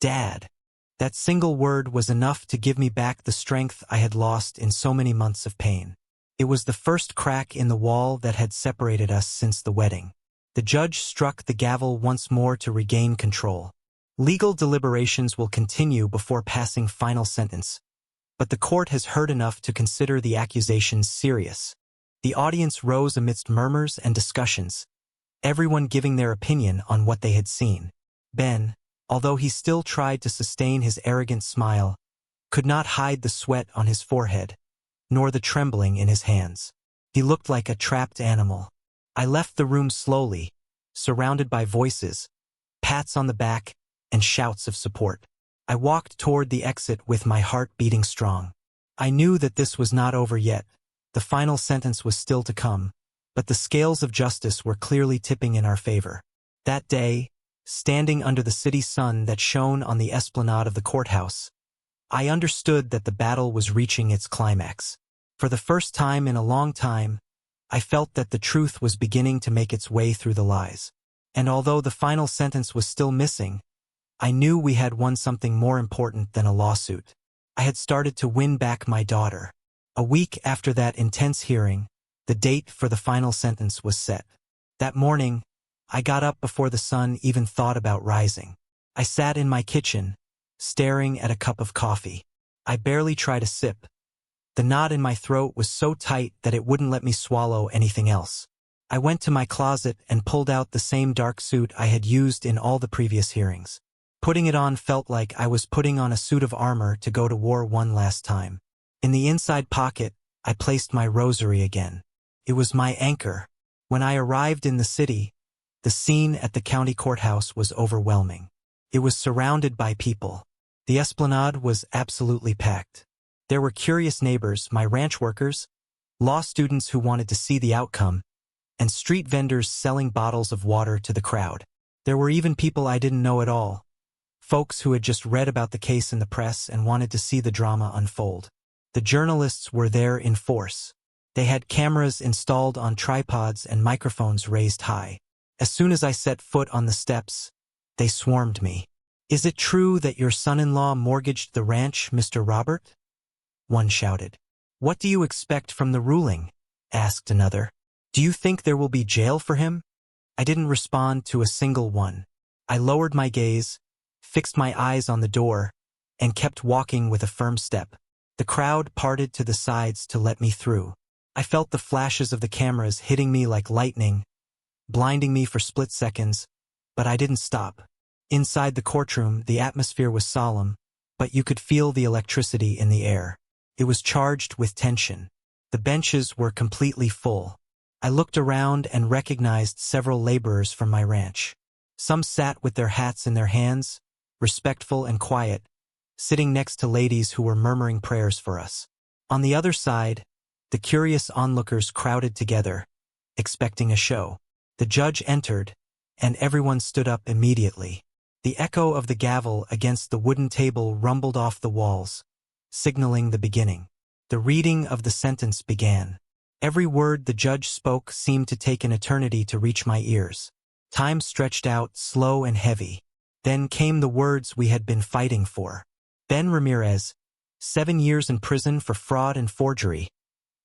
"Dad." That single word was enough to give me back the strength I had lost in so many months of pain. It was the first crack in the wall that had separated us since the wedding. The judge struck the gavel once more to regain control. Legal deliberations will continue before passing final sentence, but the court has heard enough to consider the accusations serious. The audience rose amidst murmurs and discussions, everyone giving their opinion on what they had seen. Ben, although he still tried to sustain his arrogant smile, could not hide the sweat on his forehead, nor the trembling in his hands. He looked like a trapped animal. I left the room slowly, surrounded by voices, pats on the back, and shouts of support. I walked toward the exit with my heart beating strong. I knew that this was not over yet. The final sentence was still to come, but the scales of justice were clearly tipping in our favor. That day, standing under the city sun that shone on the esplanade of the courthouse, I understood that the battle was reaching its climax. For the first time in a long time, I felt that the truth was beginning to make its way through the lies. And although the final sentence was still missing, I knew we had won something more important than a lawsuit. I had started to win back my daughter. A week after that intense hearing, the date for the final sentence was set. That morning, I got up before the sun even thought about rising. I sat in my kitchen, staring at a cup of coffee. I barely tried a sip. The knot in my throat was so tight that it wouldn't let me swallow anything else. I went to my closet and pulled out the same dark suit I had used in all the previous hearings. Putting it on felt like I was putting on a suit of armor to go to war one last time. In the inside pocket, I placed my rosary again. It was my anchor. When I arrived in the city, the scene at the county courthouse was overwhelming. It was surrounded by people. The esplanade was absolutely packed. There were curious neighbors, my ranch workers, law students who wanted to see the outcome, and street vendors selling bottles of water to the crowd. There were even people I didn't know at all, folks who had just read about the case in the press and wanted to see the drama unfold. The journalists were there in force. They had cameras installed on tripods and microphones raised high. As soon as I set foot on the steps, they swarmed me. "Is it true that your son-in-law mortgaged the ranch, Mr. Robert?" one shouted. "What do you expect from the ruling?" asked another. "Do you think there will be jail for him?" I didn't respond to a single one. I lowered my gaze, fixed my eyes on the door, and kept walking with a firm step. The crowd parted to the sides to let me through. I felt the flashes of the cameras hitting me like lightning, blinding me for split seconds, but I didn't stop. Inside the courtroom, the atmosphere was solemn, but you could feel the electricity in the air. It was charged with tension. The benches were completely full. I looked around and recognized several laborers from my ranch. Some sat with their hats in their hands, respectful and quiet, sitting next to ladies who were murmuring prayers for us. On the other side, the curious onlookers crowded together, expecting a show. The judge entered, and everyone stood up immediately. The echo of the gavel against the wooden table rumbled off the walls, signaling the beginning. The reading of the sentence began. Every word the judge spoke seemed to take an eternity to reach my ears. Time stretched out, slow and heavy. Then came the words we had been fighting for. "Ben Ramirez, 7 years in prison for fraud and forgery,"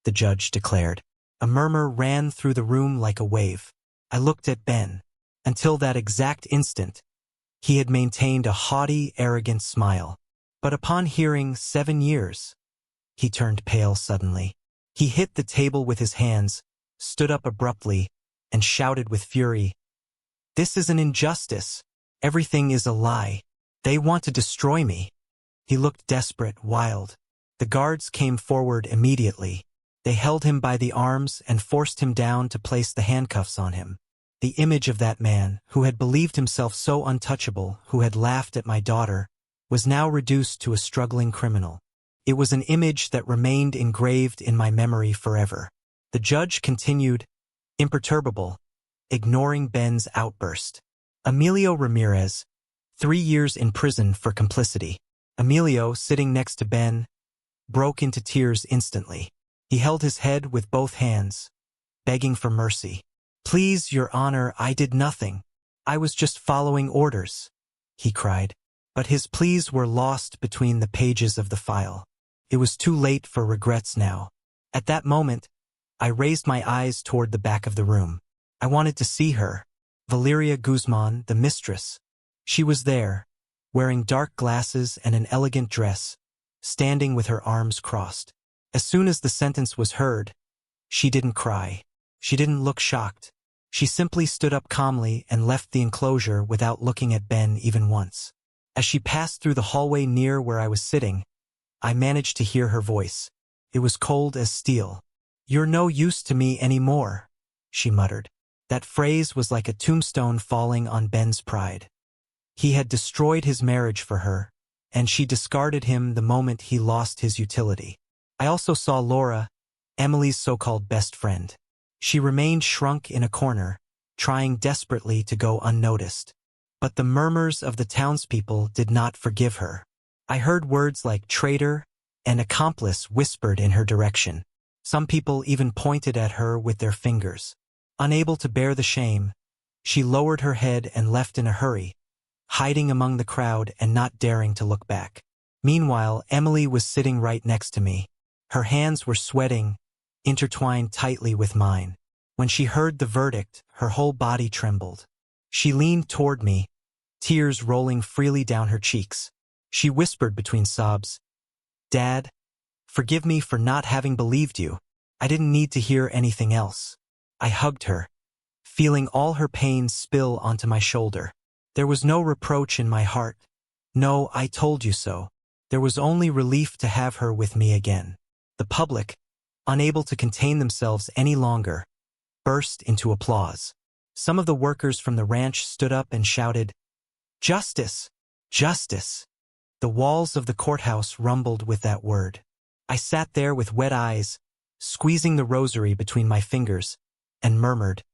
the judge declared. A murmur ran through the room like a wave. I looked at Ben. Until that exact instant, he had maintained a haughty, arrogant smile. But upon hearing 7 years, He turned pale suddenly. He hit the table with his hands, stood up abruptly, and shouted with fury, "This is an injustice. Everything is a lie. They want to destroy me." He looked desperate, wild. The guards came forward immediately. They held him by the arms and forced him down to place the handcuffs on him. The image of that man, who had believed himself so untouchable, who had laughed at my daughter, was now reduced to a struggling criminal. It was an image that remained engraved in my memory forever. The judge continued, imperturbable, ignoring Ben's outburst. Emilio Ramirez, 3 years in prison for complicity. Emilio, sitting next to Ben, broke into tears instantly. He held his head with both hands, begging for mercy. "Please, Your Honor, I did nothing. I was just following orders," he cried. But his pleas were lost between the pages of the file. It was too late for regrets now. At that moment, I raised my eyes toward the back of the room. I wanted to see her, Valeria Guzman, the mistress. She was there, wearing dark glasses and an elegant dress, standing with her arms crossed. As soon as the sentence was heard, she didn't cry. She didn't look shocked. She simply stood up calmly and left the enclosure without looking at Ben even once. As she passed through the hallway near where I was sitting, I managed to hear her voice. It was cold as steel. "You're no use to me anymore," she muttered. That phrase was like a tombstone falling on Ben's pride. He had destroyed his marriage for her, and she discarded him the moment he lost his utility. I also saw Laura, Emily's so-called best friend. She remained shrunk in a corner, trying desperately to go unnoticed. But the murmurs of the townspeople did not forgive her. I heard words like traitor and accomplice whispered in her direction. Some people even pointed at her with their fingers. Unable to bear the shame, she lowered her head and left in a hurry, hiding among the crowd and not daring to look back. Meanwhile, Emily was sitting right next to me. Her hands were sweating, intertwined tightly with mine. When she heard the verdict, her whole body trembled. She leaned toward me, tears rolling freely down her cheeks. She whispered between sobs, "Dad, forgive me for not having believed you. I didn't need to hear anything else." I hugged her, feeling all her pain spill onto my shoulder. There was no reproach in my heart. No, "I told you so." There was only relief to have her with me again. The public, unable to contain themselves any longer, burst into applause. Some of the workers from the ranch stood up and shouted, "Justice! Justice!" The walls of the courthouse rumbled with that word. I sat there with wet eyes, squeezing the rosary between my fingers, and murmured,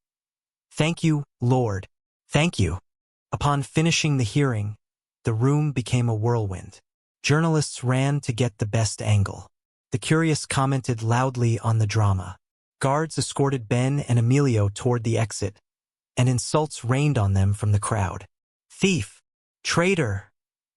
"Thank you, Lord. Thank you." Upon finishing the hearing, the room became a whirlwind. Journalists ran to get the best angle. The curious commented loudly on the drama. Guards escorted Ben and Emilio toward the exit, and insults rained on them from the crowd. "Thief! Traitor!"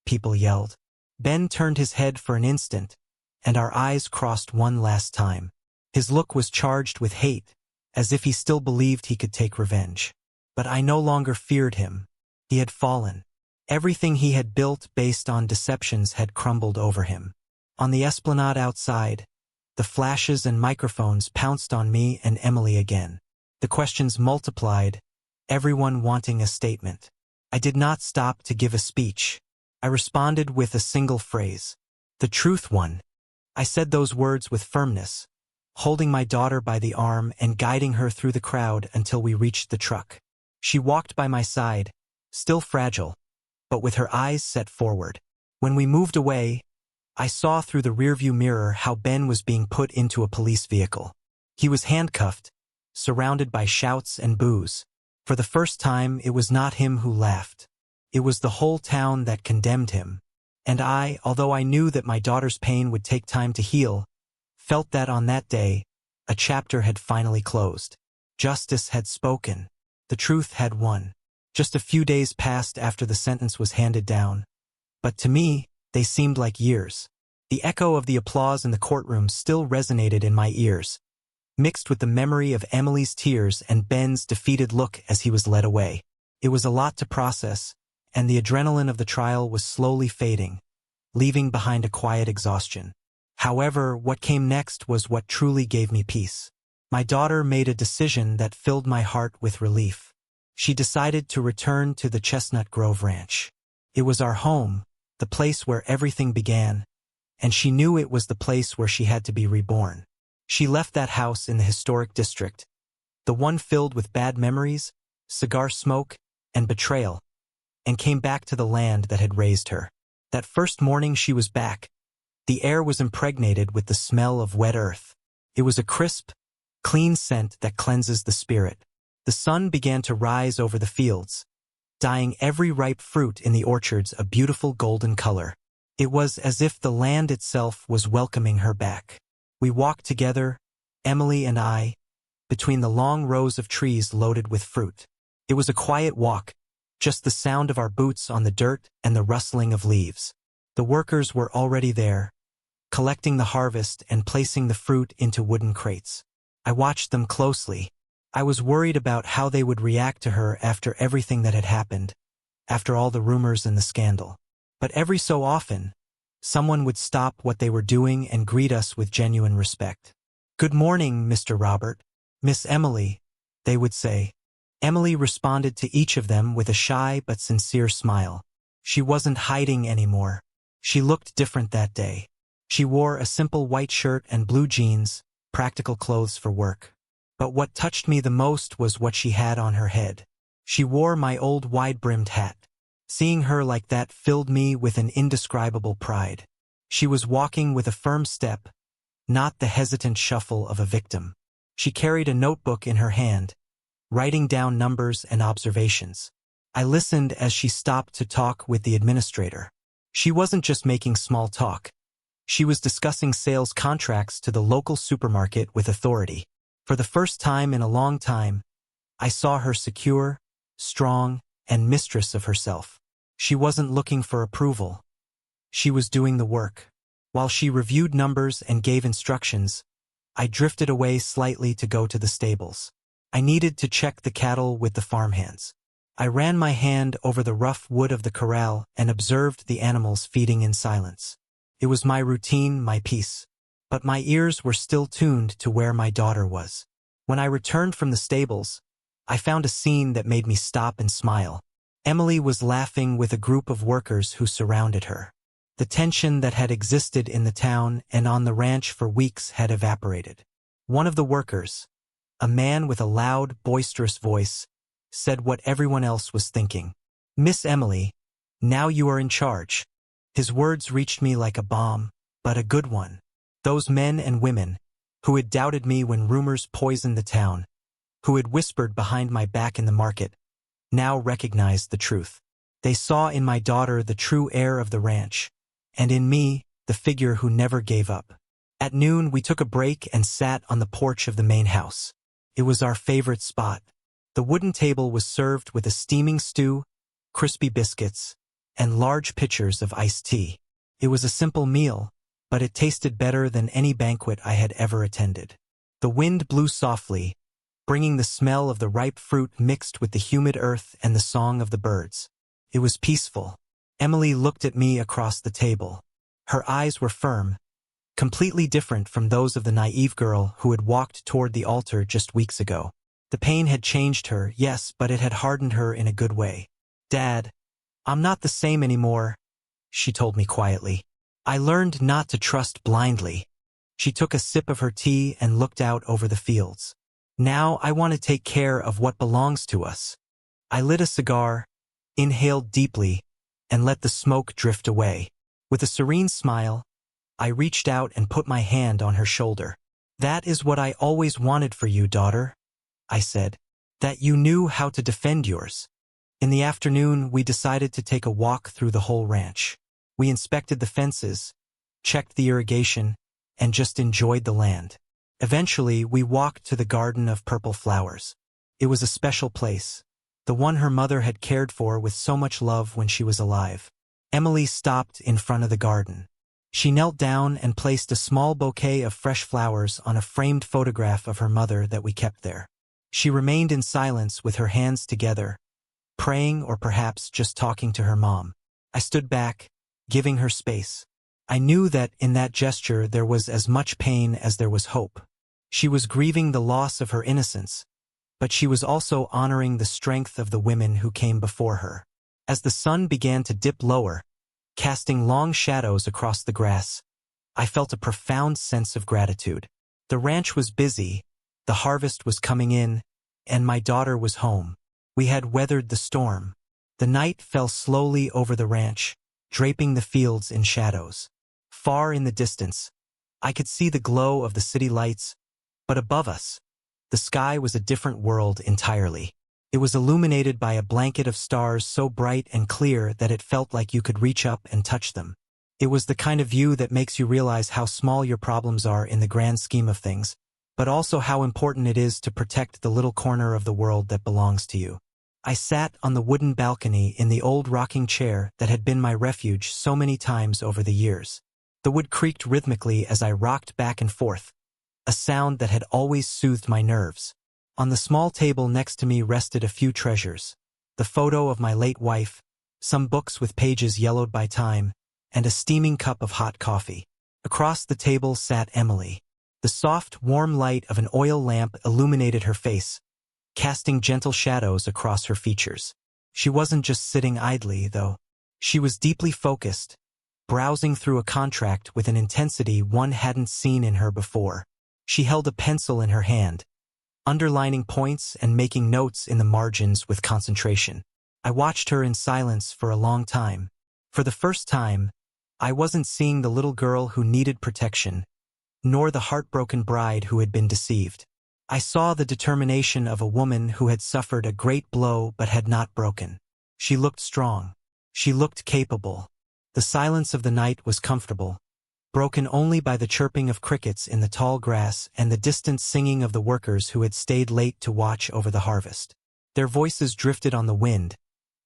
people yelled. Ben turned his head for an instant, and our eyes crossed one last time. His look was charged with hate, as if he still believed he could take revenge. But I no longer feared him. He had fallen. Everything he had built based on deceptions had crumbled over him. On the esplanade outside, the flashes and microphones pounced on me and Emily again. The questions multiplied, everyone wanting a statement. I did not stop to give a speech. I responded with a single phrase. "The truth won." I said those words with firmness, holding my daughter by the arm and guiding her through the crowd until we reached the truck. She walked by my side, still fragile, but with her eyes set forward. When we moved away, I saw through the rearview mirror how Ben was being put into a police vehicle. He was handcuffed, surrounded by shouts and boos. For the first time, it was not him who laughed. It was the whole town that condemned him. And I, although I knew that my daughter's pain would take time to heal, felt that on that day, a chapter had finally closed. Justice had spoken. The truth had won. Just a few days passed after the sentence was handed down, but to me, they seemed like years. The echo of the applause in the courtroom still resonated in my ears, mixed with the memory of Emily's tears and Ben's defeated look as he was led away. It was a lot to process, and the adrenaline of the trial was slowly fading, leaving behind a quiet exhaustion. However, what came next was what truly gave me peace. My daughter made a decision that filled my heart with relief. She decided to return to the Chestnut Grove Ranch. It was our home, the place where everything began, and she knew it was the place where she had to be reborn. She left that house in the historic district, the one filled with bad memories, cigar smoke, and betrayal, and came back to the land that had raised her. That first morning she was back. The air was impregnated with the smell of wet earth. It was a crisp, clean scent that cleanses the spirit. The sun began to rise over the fields, dyeing every ripe fruit in the orchards a beautiful golden color. It was as if the land itself was welcoming her back. We walked together, Emily and I, between the long rows of trees loaded with fruit. It was a quiet walk, just the sound of our boots on the dirt and the rustling of leaves. The workers were already there, collecting the harvest and placing the fruit into wooden crates. I watched them closely. I was worried about how they would react to her after everything that had happened, after all the rumors and the scandal. But every so often, someone would stop what they were doing and greet us with genuine respect. "Good morning, Mr. Robert. Miss Emily," they would say. Emily responded to each of them with a shy but sincere smile. She wasn't hiding anymore. She looked different that day. She wore a simple white shirt and blue jeans, practical clothes for work. But what touched me the most was what she had on her head. She wore my old wide-brimmed hat. Seeing her like that filled me with an indescribable pride. She was walking with a firm step, not the hesitant shuffle of a victim. She carried a notebook in her hand, writing down numbers and observations. I listened as she stopped to talk with the administrator. She wasn't just making small talk. She was discussing sales contracts to the local supermarket with authority. For the first time in a long time, I saw her secure, strong, and mistress of herself. She wasn't looking for approval. She was doing the work. While she reviewed numbers and gave instructions, I drifted away slightly to go to the stables. I needed to check the cattle with the farmhands. I ran my hand over the rough wood of the corral and observed the animals feeding in silence. It was my routine, my peace. But my ears were still tuned to where my daughter was. When I returned from the stables, I found a scene that made me stop and smile. Emily was laughing with a group of workers who surrounded her. The tension that had existed in the town and on the ranch for weeks had evaporated. One of the workers, a man with a loud, boisterous voice, said what everyone else was thinking. "Miss Emily, now you are in charge." His words reached me like a bomb, but a good one. Those men and women, who had doubted me when rumors poisoned the town, who had whispered behind my back in the market, now recognized the truth. They saw in my daughter the true heir of the ranch, and in me, the figure who never gave up. At noon, we took a break and sat on the porch of the main house. It was our favorite spot. The wooden table was served with a steaming stew, crispy biscuits, and large pitchers of iced tea. It was a simple meal, but it tasted better than any banquet I had ever attended. The wind blew softly, bringing the smell of the ripe fruit mixed with the humid earth and the song of the birds. It was peaceful. Emily looked at me across the table. Her eyes were firm, completely different from those of the naive girl who had walked toward the altar just weeks ago. The pain had changed her, yes, but it had hardened her in a good way. "Dad, I'm not the same anymore," she told me quietly. "I learned not to trust blindly." She took a sip of her tea and looked out over the fields. "Now I want to take care of what belongs to us." I lit a cigar, inhaled deeply, and let the smoke drift away. With a serene smile, I reached out and put my hand on her shoulder. "That is what I always wanted for you, daughter," I said. "That you knew how to defend yours." In the afternoon, we decided to take a walk through the whole ranch. We inspected the fences, checked the irrigation, and just enjoyed the land. Eventually, we walked to the garden of purple flowers. It was a special place, the one her mother had cared for with so much love when she was alive. Emily stopped in front of the garden. She knelt down and placed a small bouquet of fresh flowers on a framed photograph of her mother that we kept there. She remained in silence with her hands together, praying or perhaps just talking to her mom. I stood back, giving her space. I knew that in that gesture there was as much pain as there was hope. She was grieving the loss of her innocence, but she was also honoring the strength of the women who came before her. As the sun began to dip lower, casting long shadows across the grass, I felt a profound sense of gratitude. The ranch was busy, the harvest was coming in, and my daughter was home. We had weathered the storm. The night fell slowly over the ranch, draping the fields in shadows. Far in the distance, I could see the glow of the city lights, but above us, the sky was a different world entirely. It was illuminated by a blanket of stars so bright and clear that it felt like you could reach up and touch them. It was the kind of view that makes you realize how small your problems are in the grand scheme of things, but also how important it is to protect the little corner of the world that belongs to you. I sat on the wooden balcony in the old rocking chair that had been my refuge so many times over the years. The wood creaked rhythmically as I rocked back and forth, a sound that had always soothed my nerves. On the small table next to me rested a few treasures: the photo of my late wife, some books with pages yellowed by time, and a steaming cup of hot coffee. Across the table sat Emily. The soft, warm light of an oil lamp illuminated her face, casting gentle shadows across her features. She wasn't just sitting idly, though. She was deeply focused, browsing through a contract with an intensity one hadn't seen in her before. She held a pencil in her hand, underlining points and making notes in the margins with concentration. I watched her in silence for a long time. For the first time, I wasn't seeing the little girl who needed protection, nor the heartbroken bride who had been deceived. I saw the determination of a woman who had suffered a great blow but had not broken. She looked strong. She looked capable. The silence of the night was comfortable, broken only by the chirping of crickets in the tall grass and the distant singing of the workers who had stayed late to watch over the harvest. Their voices drifted on the wind,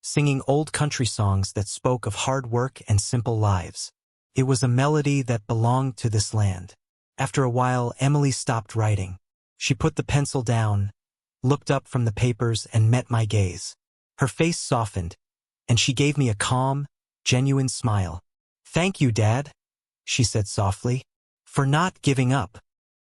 singing old country songs that spoke of hard work and simple lives. It was a melody that belonged to this land. After a while, Emily stopped writing. She put the pencil down, looked up from the papers, and met my gaze. Her face softened, and she gave me a calm, genuine smile. "Thank you, Dad," she said softly, "for not giving up."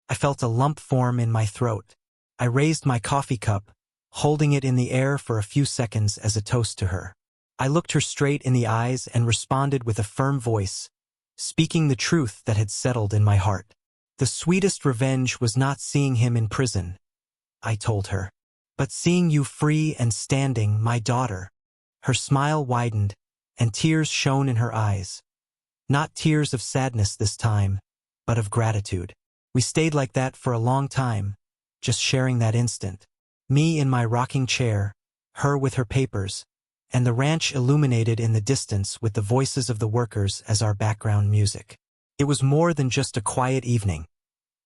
I felt a lump form in my throat. I raised my coffee cup, holding it in the air for a few seconds as a toast to her. I looked her straight in the eyes and responded with a firm voice, speaking the truth that had settled in my heart. The sweetest revenge was not seeing him in prison, I told her, but seeing you free and standing, my daughter. Her smile widened, and tears shone in her eyes. Not tears of sadness this time, but of gratitude. We stayed like that for a long time, just sharing that instant. Me in my rocking chair, her with her papers, and the ranch illuminated in the distance with the voices of the workers as our background music. It was more than just a quiet evening.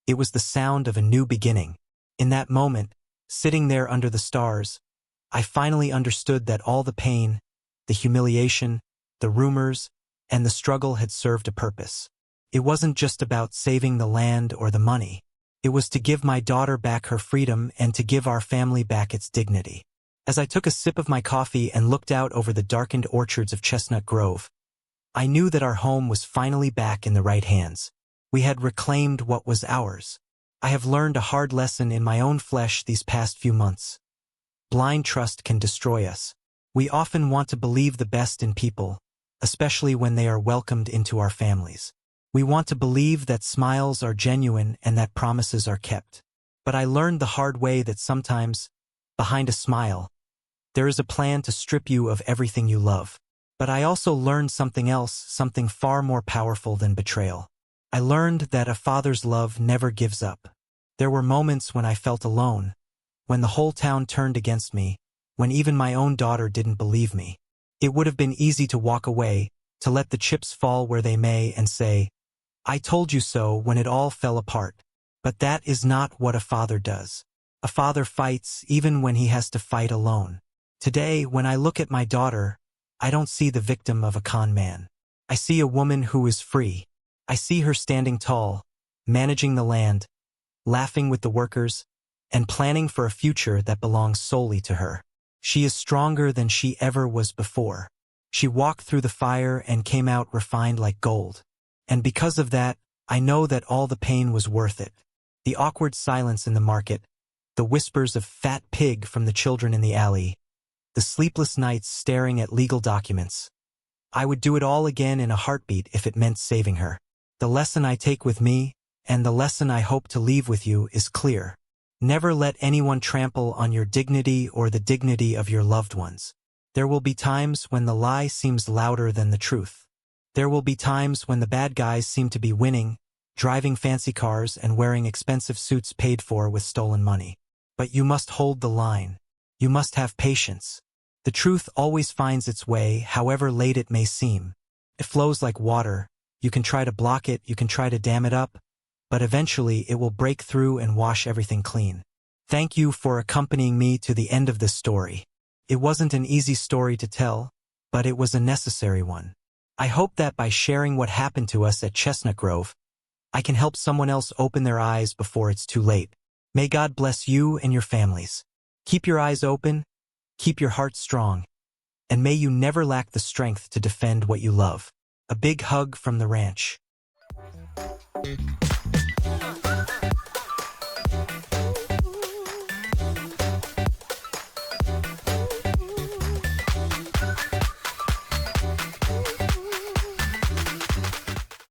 It was the sound of a new beginning. In that moment, sitting there under the stars, I finally understood that all the pain, the humiliation, the rumors, and the struggle had served a purpose. It wasn't just about saving the land or the money. It was to give my daughter back her freedom and to give our family back its dignity. As I took a sip of my coffee and looked out over the darkened orchards of Chestnut Grove, I knew that our home was finally back in the right hands. We had reclaimed what was ours. I have learned a hard lesson in my own flesh these past few months. Blind trust can destroy us. We often want to believe the best in people, especially when they are welcomed into our families. We want to believe that smiles are genuine and that promises are kept. But I learned the hard way that sometimes, behind a smile, there is a plan to strip you of everything you love. But I also learned something else, something far more powerful than betrayal. I learned that a father's love never gives up. There were moments when I felt alone, when the whole town turned against me, when even my own daughter didn't believe me. It would have been easy to walk away, to let the chips fall where they may and say, "I told you so," when it all fell apart. But that is not what a father does. A father fights even when he has to fight alone. Today, when I look at my daughter, I don't see the victim of a con man. I see a woman who is free. I see her standing tall, managing the land, laughing with the workers, and planning for a future that belongs solely to her. She is stronger than she ever was before. She walked through the fire and came out refined like gold. And because of that, I know that all the pain was worth it. The awkward silence in the market, the whispers of fat pig from the children in the alley, the sleepless nights staring at legal documents. I would do it all again in a heartbeat if it meant saving her. The lesson I take with me, and the lesson I hope to leave with you, is clear. Never let anyone trample on your dignity or the dignity of your loved ones. There will be times when the lie seems louder than the truth. There will be times when the bad guys seem to be winning, driving fancy cars and wearing expensive suits paid for with stolen money. But you must hold the line. You must have patience. The truth always finds its way, however late it may seem. It flows like water. You can try to block it, you can try to dam it up, but eventually it will break through and wash everything clean. Thank you for accompanying me to the end of this story. It wasn't an easy story to tell, but it was a necessary one. I hope that by sharing what happened to us at Chestnut Grove, I can help someone else open their eyes before it's too late. May God bless you and your families. Keep your eyes open, keep your heart strong, and may you never lack the strength to defend what you love. A big hug from the ranch.